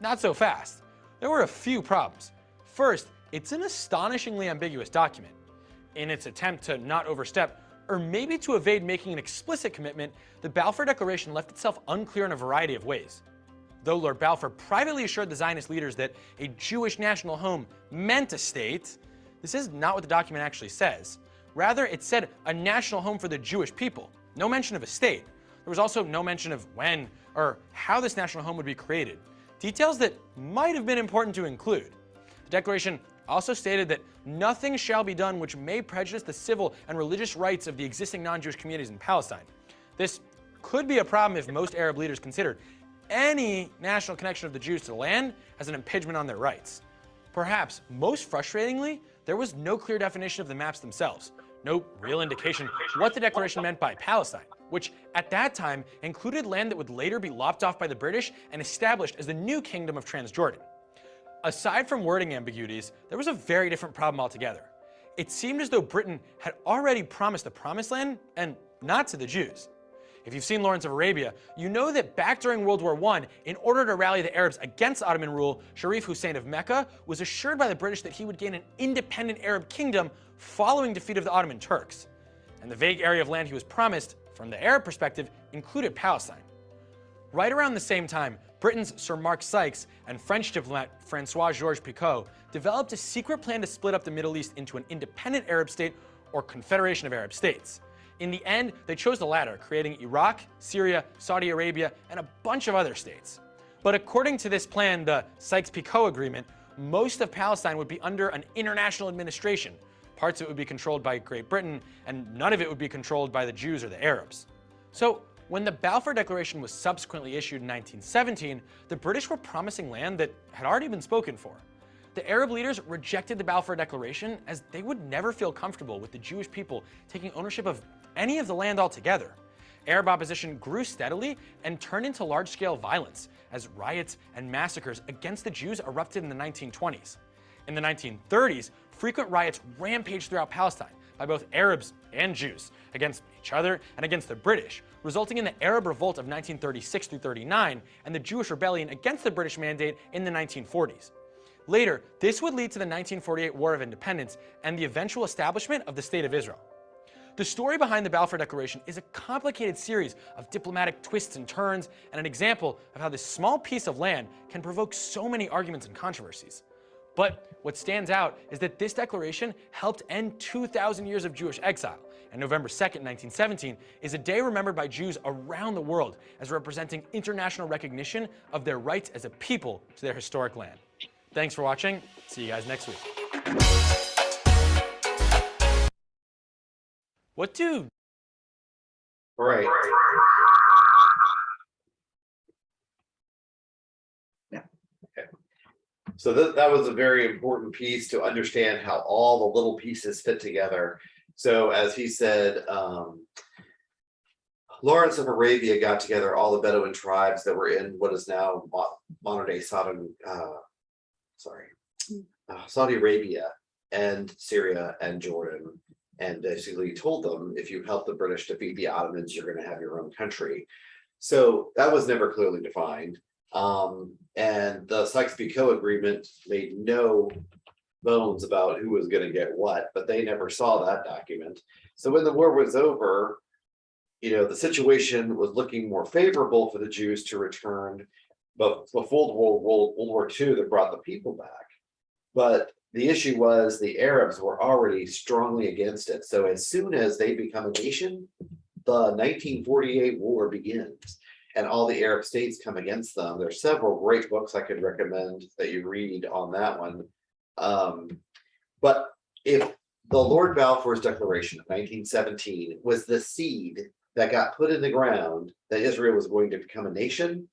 Not so fast. There were a few problems. First, it's an astonishingly ambiguous document. In its attempt to not overstep, or maybe to evade making an explicit commitment, the Balfour Declaration left itself unclear in a variety of ways. Though Lord Balfour privately assured the Zionist leaders that a Jewish national home meant a state, this is not what the document actually says. Rather, it said a national home for the Jewish people. No mention of a state. There was also no mention of when or how this national home would be created, details that might have been important to include. The declaration also stated that nothing shall be done which may prejudice the civil and religious rights of the existing non-Jewish communities in Palestine. This could be a problem if most Arab leaders considered any national connection of the Jews to the land as an impingement on their rights. Perhaps most frustratingly, there was no clear definition of the maps themselves. No real indication what the declaration meant by Palestine, which at that time included land that would later be lopped off by the British and established as the new Kingdom of Transjordan. Aside from wording ambiguities, there was a very different problem altogether. It seemed as though Britain had already promised the promised land, and not to the Jews. If you've seen Lawrence of Arabia, you know that back during World War I, in order to rally the Arabs against Ottoman rule, Sharif Hussein of Mecca was assured by the British that he would gain an independent Arab kingdom following defeat of the Ottoman Turks. And the vague area of land he was promised, from the Arab perspective, included Palestine. Right around the same time, Britain's Sir Mark Sykes and French diplomat Francois-Georges Picot developed a secret plan to split up the Middle East into an independent Arab state or confederation of Arab states. In the end, they chose the latter, creating Iraq, Syria, Saudi Arabia, and a bunch of other states. But according to this plan, the Sykes-Picot Agreement, most of Palestine would be under an international administration. Parts of it would be controlled by Great Britain, and none of it would be controlled by the Jews or the Arabs. So when the Balfour Declaration was subsequently issued in 1917, the British were promising land that had already been spoken for. The Arab leaders rejected the Balfour Declaration as they would never feel comfortable with the Jewish people taking ownership of any of the land altogether. Arab opposition grew steadily and turned into large-scale violence as riots and massacres against the Jews erupted in the 1920s. In the 1930s, frequent riots rampaged throughout Palestine by both Arabs and Jews against each other and against the British, resulting in the Arab Revolt of 1936 through 39 and the Jewish Rebellion against the British Mandate in the 1940s. Later, this would lead to the 1948 War of Independence and the eventual establishment of the State of Israel. The story behind the Balfour Declaration is a complicated series of diplomatic twists and turns and an example of how this small piece of land can provoke so many arguments and controversies. But what stands out is that this declaration helped end 2,000 years of Jewish exile, and November 2nd, 1917 is a day remembered by Jews around the world as representing international recognition of their rights as a people to their historic land. Thanks for watching. See you guys next week. What do? Right. Yeah. Okay. So that was a very important piece to understand how all the little pieces fit together. So as he said, Lawrence of Arabia got together all the Bedouin tribes that were in what is now modern day Saudi Arabia and Syria and Jordan, and basically told them, if you help the British defeat the Ottomans, you're going to have your own country. So that was never clearly defined. And the Sykes-Picot Agreement made no bones about who was going to get what, but they never saw that document. So when the war was over, the situation was looking more favorable for the Jews to return, but before World War II that brought the people back. But the issue was the Arabs were already strongly against it. So as soon as they become a nation, the 1948 war begins and all the Arab states come against them. There's several great books I could recommend that you read on that one. But if the Lord Balfour's Declaration of 1917 was the seed that got put in the ground that Israel was going to become a nation,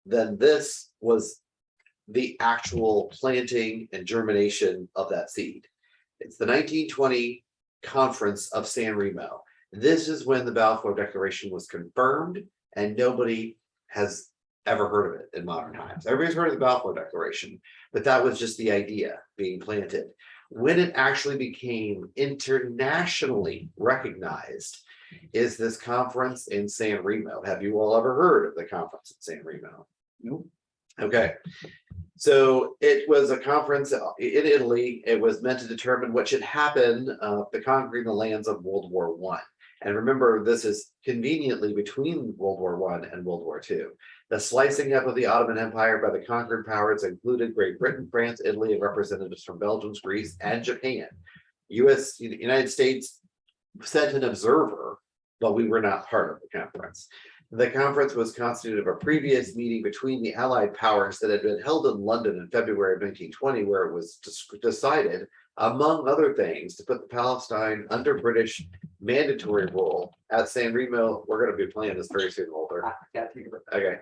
then this was the actual planting and germination of that seed. It's the 1920 Conference of San Remo. This is when the Balfour Declaration was confirmed, and nobody has ever heard of it in modern times. Everybody's heard of the Balfour Declaration, but that was just the idea being planted. When it actually became internationally recognized is this conference in San Remo. Have you all ever heard of the conference in San Remo? Nope. Okay. So it was a conference in Italy. It was meant to determine what should happen the conquering the lands of World War I. And remember, this is conveniently between World War I and World War II. The slicing up of the Ottoman Empire by the conquered powers included Great Britain, France, Italy, and representatives from Belgium, Greece, and Japan. United States sent an observer, but we were not part of the conference. The conference was constituted of a previous meeting between the Allied powers that had been held in London in February of 1920, where it was decided, among other things, to put the Palestine under British mandatory rule. At San Remo, we're going to be playing this very soon, Walter. Okay.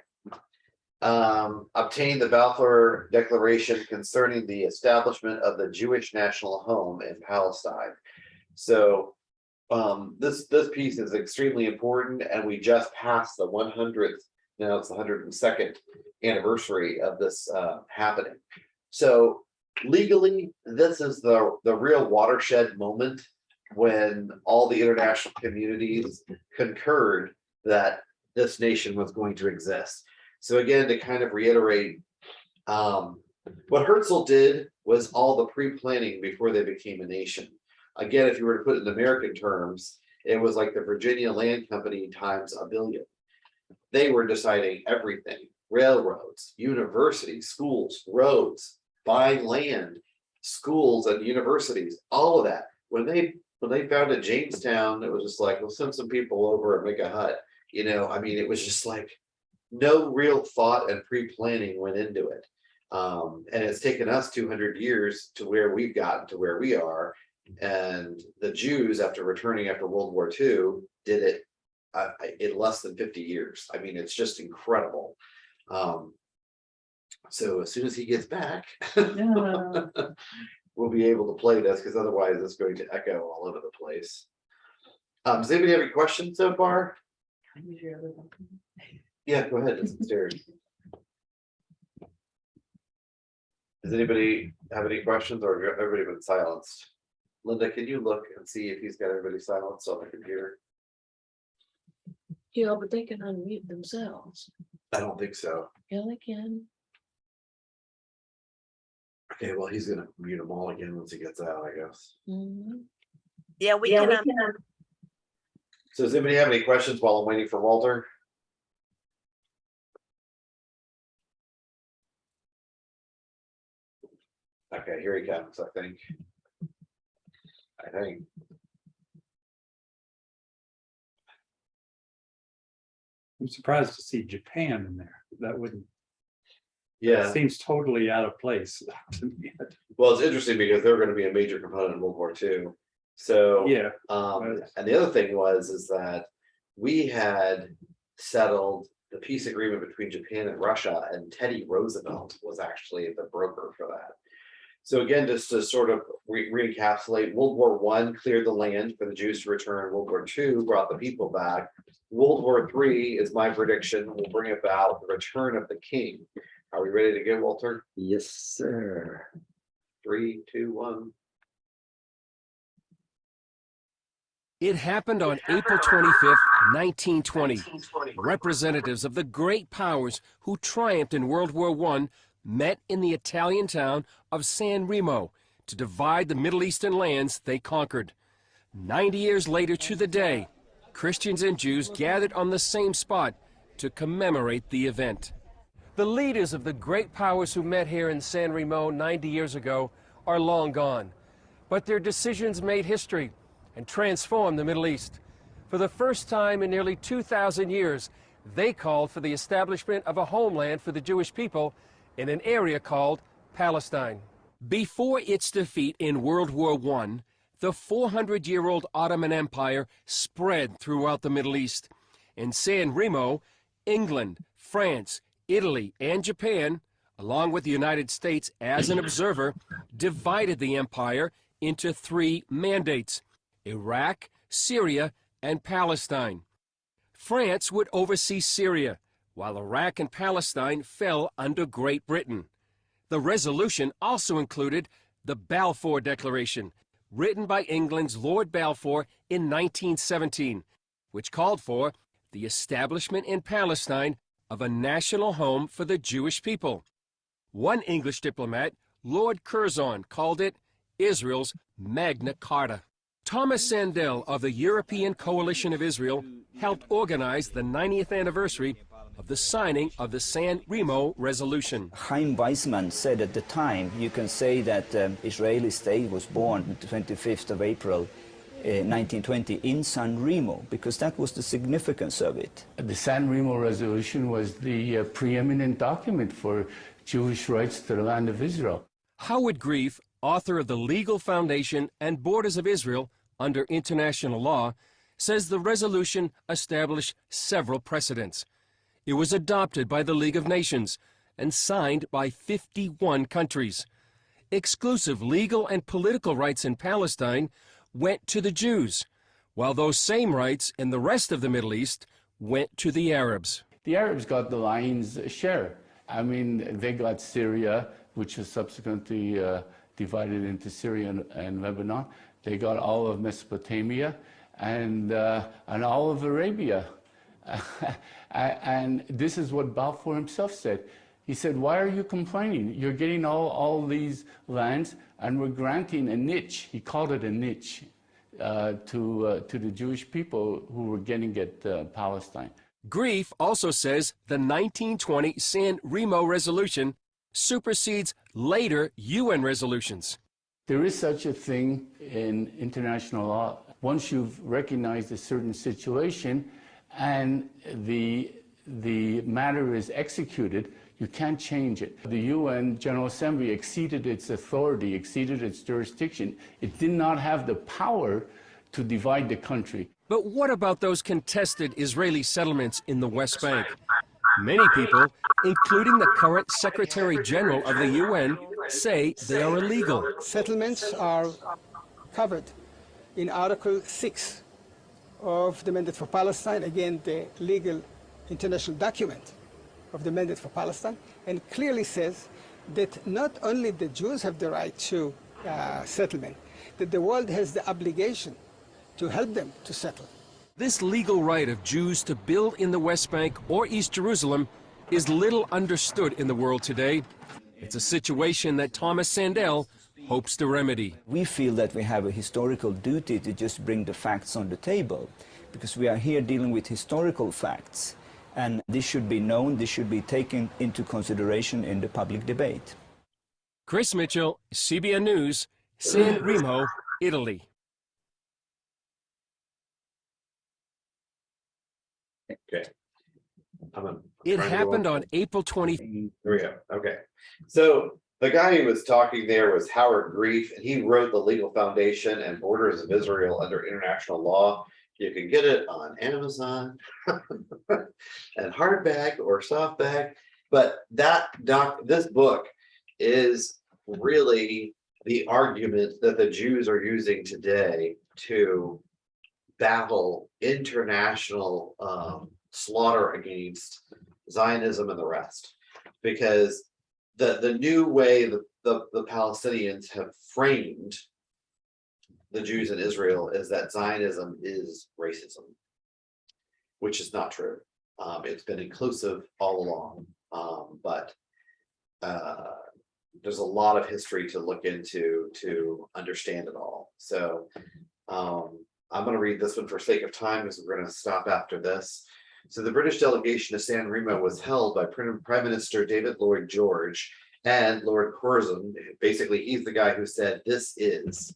Obtain the Balfour Declaration concerning the establishment of the Jewish national home in Palestine. So this piece is extremely important, and we just passed the 100th, now it's the 102nd anniversary of this happening. So legally, this is the real watershed moment when all the international communities concurred that this nation was going to exist. So again, to kind of reiterate, what Herzl did was all the pre-planning before they became a nation. Again, if you were to put it in American terms, it was like the Virginia Land Company times a billion. They were deciding everything: railroads, universities, schools, roads, buying land, schools and universities, all of that. When they founded Jamestown, it was just like, we'll send some people over and make a hut. You know, I mean, it was just like no real thought and pre-planning went into it. And it's taken us 200 years to where we've gotten to where we are. And the Jews, after returning after World War II, did it in less than 50 years. I mean, it's just incredible. So as soon as he gets back, Yeah. we'll be able to play this, because otherwise it's going to echo all over the place. Does anybody have any questions so far? Yeah, go ahead. It's upstairs. Does anybody have any questions, or has everybody been silenced? Linda, can you look and see if he's got everybody silenced on the computer? Yeah, but they can unmute themselves. I don't think so. Yeah, they can. Okay, well, he's gonna mute them all again once he gets out, I guess. Yeah, we can. So does anybody have any questions while I'm waiting for Walter? Okay, here he comes, I think. I'm surprised to see Japan in there. That wouldn't, Yeah, seems totally out of place to me. well, it's interesting because they're gonna be a major component in World War II. So. Yeah, And the other thing is that we had settled the peace agreement between Japan and Russia, and Teddy Roosevelt was actually the broker for that. So again, just to sort of re-encapsulate, World War I cleared the land for the Jews to return. World War II brought the people back. World War III is my prediction will bring about the return of the king. Are we ready to go, Walter? Yes, sir. 3, 2, 1. It happened on April 25th, 1920. Representatives of the great powers who triumphed in World War I met in the Italian town of San Remo to divide the Middle Eastern lands they conquered. 90 years later to the day, Christians and Jews gathered on the same spot to commemorate the event. The leaders of the great powers who met here in San Remo 90 years ago are long gone, but their decisions made history and transformed the Middle East. For the first time in nearly 2,000 years, they called for the establishment of a homeland for the Jewish people in an area called Palestine. Before its defeat in World War I, the 400-year-old Ottoman Empire spread throughout the Middle East. In San Remo, England, France, Italy, and Japan, along with the United States as an observer, divided the empire into 3 mandates: Iraq, Syria, and Palestine. France would oversee Syria, while Iraq and Palestine fell under Great Britain. The resolution also included the Balfour Declaration, written by England's Lord Balfour in 1917, which called for the establishment in Palestine of a national home for the Jewish people. One English diplomat, Lord Curzon, called it Israel's Magna Carta. Thomas Sandel of the European Coalition of Israel helped organize the 90th anniversary of the signing of the San Remo Resolution. Chaim Weizmann said at the time, you can say that Israeli state was born the 25th of April 1920 in San Remo, because that was the significance of it. The San Remo Resolution was the preeminent document for Jewish rights to the land of Israel. Howard Grief, author of The Legal Foundation and Borders of Israel under International Law, says the resolution established several precedents. It was adopted by the League of Nations and signed by 51 countries. Exclusive legal and political rights in Palestine went to the Jews, while those same rights in the rest of the Middle East went to the Arabs. The Arabs got the lion's share. I mean, they got Syria, which was subsequently divided into Syria and Lebanon. They got all of Mesopotamia and all of Arabia. And this is what Balfour himself said. He said, why are you complaining? You're getting all these lands, and we're granting a niche. He called it a niche to the Jewish people who were getting at Palestine. Grief also says the 1920 San Remo resolution supersedes later UN resolutions. There is such a thing in international law. Once you've recognized a certain situation and the matter is executed, you can't change it. The UN General Assembly exceeded its authority, exceeded its jurisdiction. It did not have the power to divide the country. But what about those contested Israeli settlements in the West Bank? Many people, including the current Secretary General of the UN, say they are illegal. Settlements are covered in Article 6 of the Mandate for Palestine, again, the legal international document of the Mandate for Palestine, and clearly says that not only the Jews have the right to settlement, that the world has the obligation to help them to settle. This legal right of Jews to build in the West Bank or East Jerusalem is little understood in the world today. It's a situation that Thomas Sandel hopes to remedy. We feel that we have a historical duty to just bring the facts on the table, because we are here dealing with historical facts, and this should be known, this should be taken into consideration in the public debate. Chris Mitchell, CBN News, San Remo, Italy. Okay. It happened on April 20th. Here we go. Okay. So the guy who was talking there was Howard Grief, and he wrote The Legal Foundation and Borders of Israel Under International Law. You can get it on Amazon and hardback or softback. But this book is really the argument that the Jews are using today to battle international slaughter against Zionism and the rest, because the new way the Palestinians have framed the Jews in Israel is that Zionism is racism, which is not true. It's been inclusive all along, but there's a lot of history to look into to understand it all. So I'm going to read this one for sake of time, because we're going to stop after this. So the British delegation to San Remo was held by Prime Minister David Lloyd George and Lord Curzon. Basically, he's the guy who said this is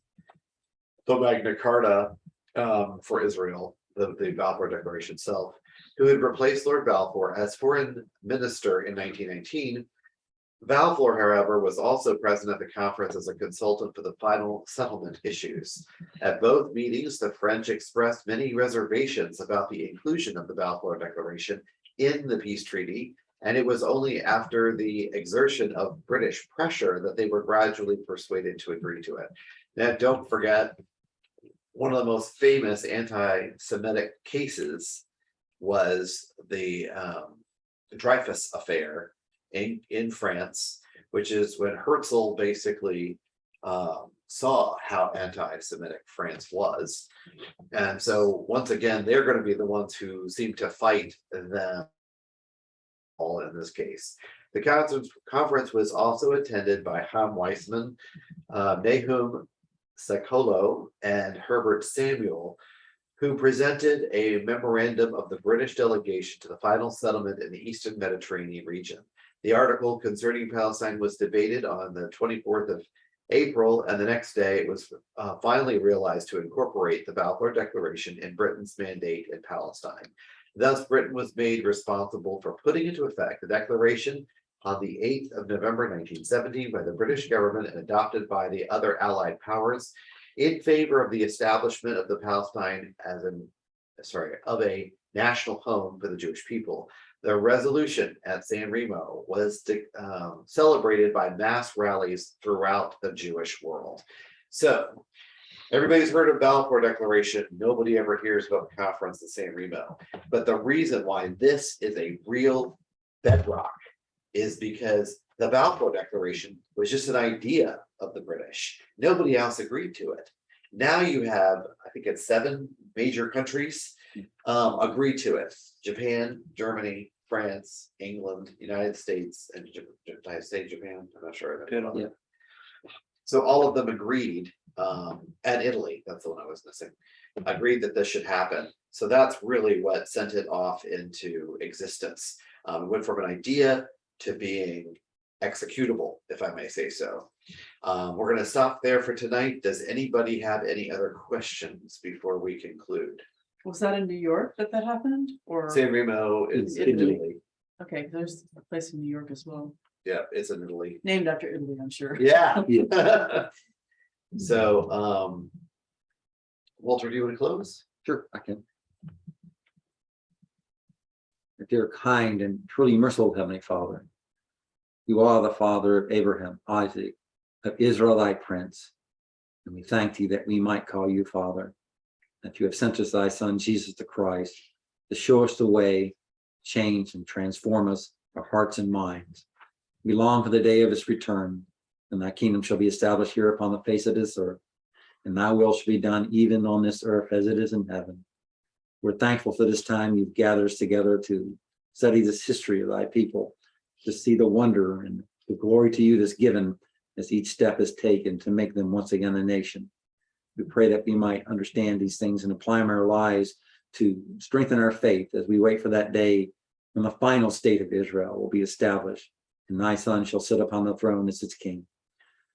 the Magna Carta for Israel, the Balfour Declaration itself, who had replaced Lord Balfour as foreign minister in 1919. Balfour, however, was also present at the conference as a consultant for the final settlement issues. At both meetings, the French expressed many reservations about the inclusion of the Balfour Declaration in the peace treaty, and it was only after the exertion of British pressure that they were gradually persuaded to agree to it. Now, don't forget, one of the most famous anti-Semitic cases was the Dreyfus affair in France, which is when Herzl basically saw how anti-Semitic France was. And so once again, they're going to be the ones who seem to fight them all in this case. The conference was also attended by Chaim Weizmann, Nahum Sekolo, and Herbert Samuel, who presented a memorandum of the British delegation to the final settlement in the Eastern Mediterranean region. The article concerning Palestine was debated on the 24th of April, and the next day it was finally realized to incorporate the Balfour Declaration in Britain's mandate in Palestine. Thus, Britain was made responsible for putting into effect the declaration on the 8th of November 1970 by the British government and adopted by the other Allied powers in favor of the establishment of the Palestine as a national home for the Jewish people. The resolution at San Remo was celebrated by mass rallies throughout the Jewish world. So everybody's heard of Balfour Declaration. Nobody ever hears about the conference at San Remo. But the reason why this is a real bedrock is because the Balfour Declaration was just an idea of the British. Nobody else agreed to it. Now you have, I think it's 7 major countries agree to it. Japan, Germany, France, England, United States, and United States, Japan. I'm not sure. Yeah. So all of them agreed, and Italy, that's the one I was missing, agreed that this should happen. So that's really what sent it off into existence. It went from an idea to being executable, if I may say so. We're going to stop there for tonight. Does anybody have any other questions before we conclude? Was that in New York that happened, or? San Remo is in Italy. Okay, there's a place in New York as well, Yeah, it's in Italy. named after Italy, I'm sure. Yeah. So, Walter, do you want to close? Sure, I can. Dear kind and truly merciful Heavenly Father, you are the Father of Abraham, Isaac, of Israel, thy Prince. And we thank thee that we might call you Father, that you have sent us thy Son, Jesus the Christ, to show us the way, change and transform us, our hearts and minds. We long for the day of his return, and thy kingdom shall be established here upon the face of this earth, and thy will shall be done even on this earth as it is in heaven. We're thankful for this time you've gathered us together to study this history of thy people, to see the wonder and the glory to you that's given as each step is taken to make them once again a nation. We pray that we might understand these things and apply them in our lives to strengthen our faith as we wait for that day when the final state of Israel will be established and thy Son shall sit upon the throne as its king.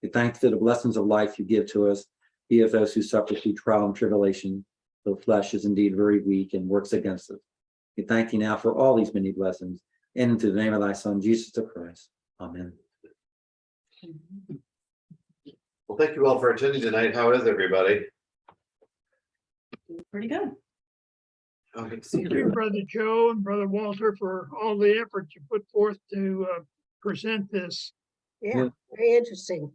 We thank you for the blessings of life you give to us, be of those who suffer through trial and tribulation. The flesh is indeed very weak and works against us. We thank you now for all these many blessings, and into the name of thy Son, Jesus the Christ. Amen. Well, thank you all for attending tonight. How is everybody? Pretty good. Oh, good to see Thank you, Brother Joe and Brother Walter, for all the effort you put forth to present this. Yeah, very interesting.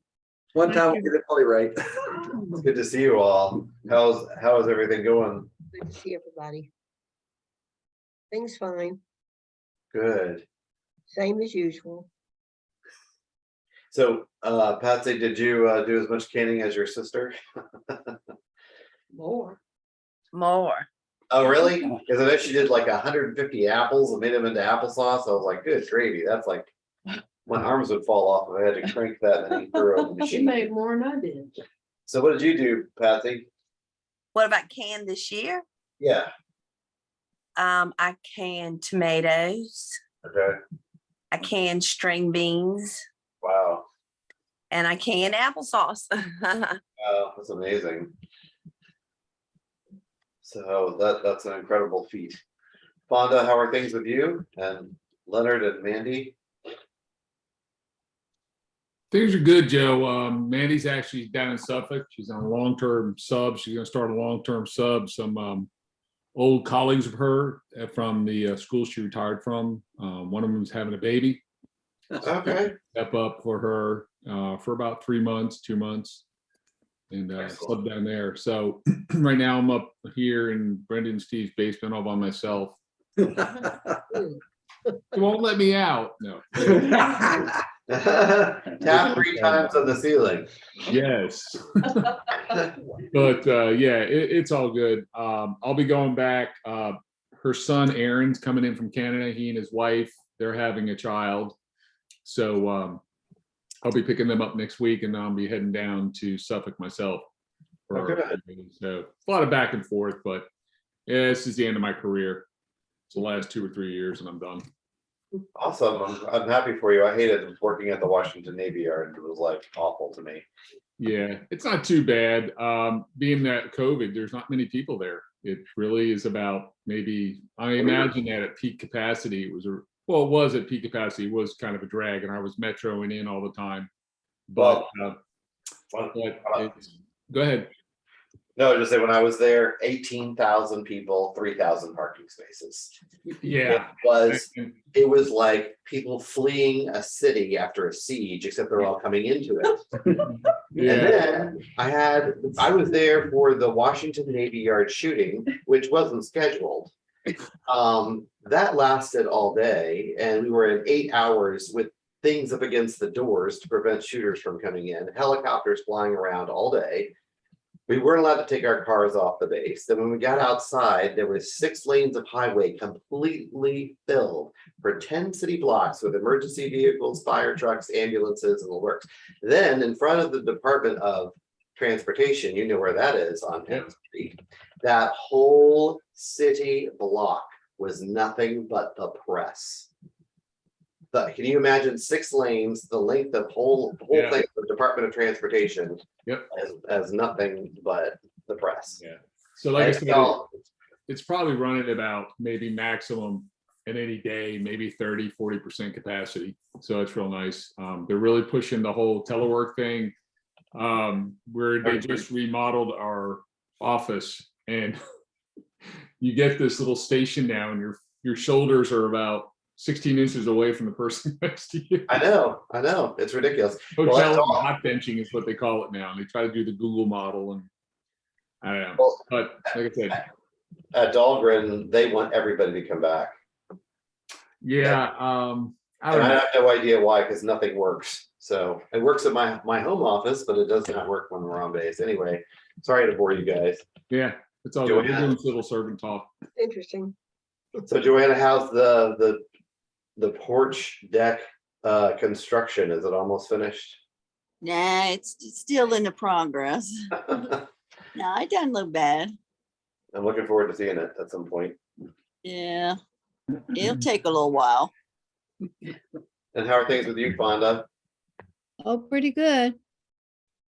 One time we'll get it fully right. It's good to see you all. How is everything going? Good to see everybody. Things fine, Good. same as usual. So, Patsy, did you do as much canning as your sister? More. Oh, really? Because I know she did like 150 apples and made them into applesauce. I was like, good gravy. That's like, my arms would fall off if I had to crank that and through a She machine. made more than I did. So what did you do, Patsy? What about canned this year? Yeah. I canned tomatoes, Okay. I canned string beans, Wow. and I canned applesauce. Wow, that's amazing. So that's an incredible feat. Fonda, how are things with you? And Leonard and Mandy? Things are good, Joe. Mandy's actually down in Suffolk. She's on a long-term sub. She's going to start a long-term sub. Some old colleagues of her from the school she retired from. One of them is having a baby. Okay. Step up for her for about 3 months, 2 months, and sub down there. So right now I'm up here in Brendan and Steve's basement all by myself. They won't let me out. No. Tap 3 times on the ceiling. Yes. But yeah, it's all good. I'll be going back. Her son Aaron's coming in from Canada. He and his wife, they're having a child. So I'll be picking them up next week, and then I'll be heading down to Suffolk myself. Okay. So a lot of back and forth, but yeah, this is the end of my career. It's the last 2 or 3 years and I'm done. Awesome. I'm happy for you. I hated working at the Washington Navy Yard. It was like awful to me. Yeah, it's not too bad. Being that COVID, there's not many people there. It really is about maybe, I imagine that at peak capacity, it was at peak capacity, it was kind of a drag, and I was metroing in all the time. But, go ahead. No, just say when I was there, 18,000 people, 3,000 parking spaces. Yeah. It was like people fleeing a city after a siege, except they're all coming into it. Yeah. And then I was there for the Washington Navy Yard shooting, which wasn't scheduled. That lasted all day, and we were in 8 hours with things up against the doors to prevent shooters from coming in, helicopters flying around all day. We weren't allowed to take our cars off the base. Then when we got outside, there was 6 lanes of highway completely filled for 10 city blocks with emergency vehicles, fire trucks, ambulances, and the works. Then in front of the Department of Transportation, you know where that is on Penn Street, that whole city block was nothing but the press. Can you imagine 6 lanes, the length of whole thing, the Department of Transportation, as nothing but the press. Yeah. So like I said, it's probably running about maybe maximum in any day, maybe 30-40% capacity. So it's real nice. They're really pushing the whole telework thing. Where they just remodeled our office, and you get this little station now, and your shoulders are about 16 inches away from the person next to you. I know, it's ridiculous. Hotel hot benching is what they call it now. And they try to do the Google model, and I don't know. Well, but like I said, at Dahlgren, they want everybody to come back. Yeah, I have no idea why, because nothing works. So it works at my home office, but it does not work when we're on base. Anyway, sorry to bore you guys. Yeah, it's all good. We're doing civil servant talk. Interesting. So Joanna, how's the porch deck construction? Is it almost finished? Nah, it's still in the progress. No, it doesn't look bad. I'm looking forward to seeing it at some point. Yeah, it'll take a little while. And how are things with you, Fonda? Oh, pretty good.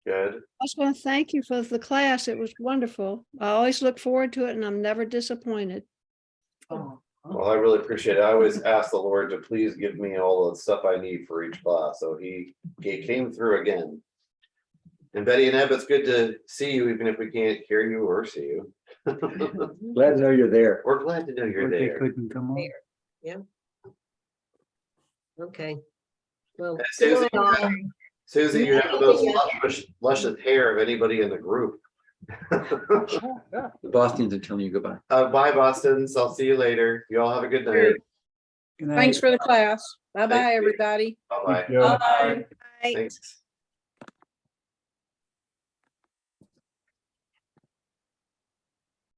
Good. I just want to thank you for the class. It was wonderful. I always look forward to it, and I'm never disappointed. Well, I really appreciate it. I always ask the Lord to please give me all the stuff I need for each class. So he came through again. And Betty and Eb, it's good to see you, even if we can't hear you or see you. Glad to know you're there. We're glad to know you're They there. couldn't come on. Yeah. Okay. Well, And good night, all. Susie, you have the most luscious hair of anybody in the group. The Bostons are telling you goodbye. Bye, Boston's. I'll see you later. You all have a good night. Good night. Thanks for the class. Bye-bye, Thank you. everybody. Bye-bye. Yeah. Bye. Thanks.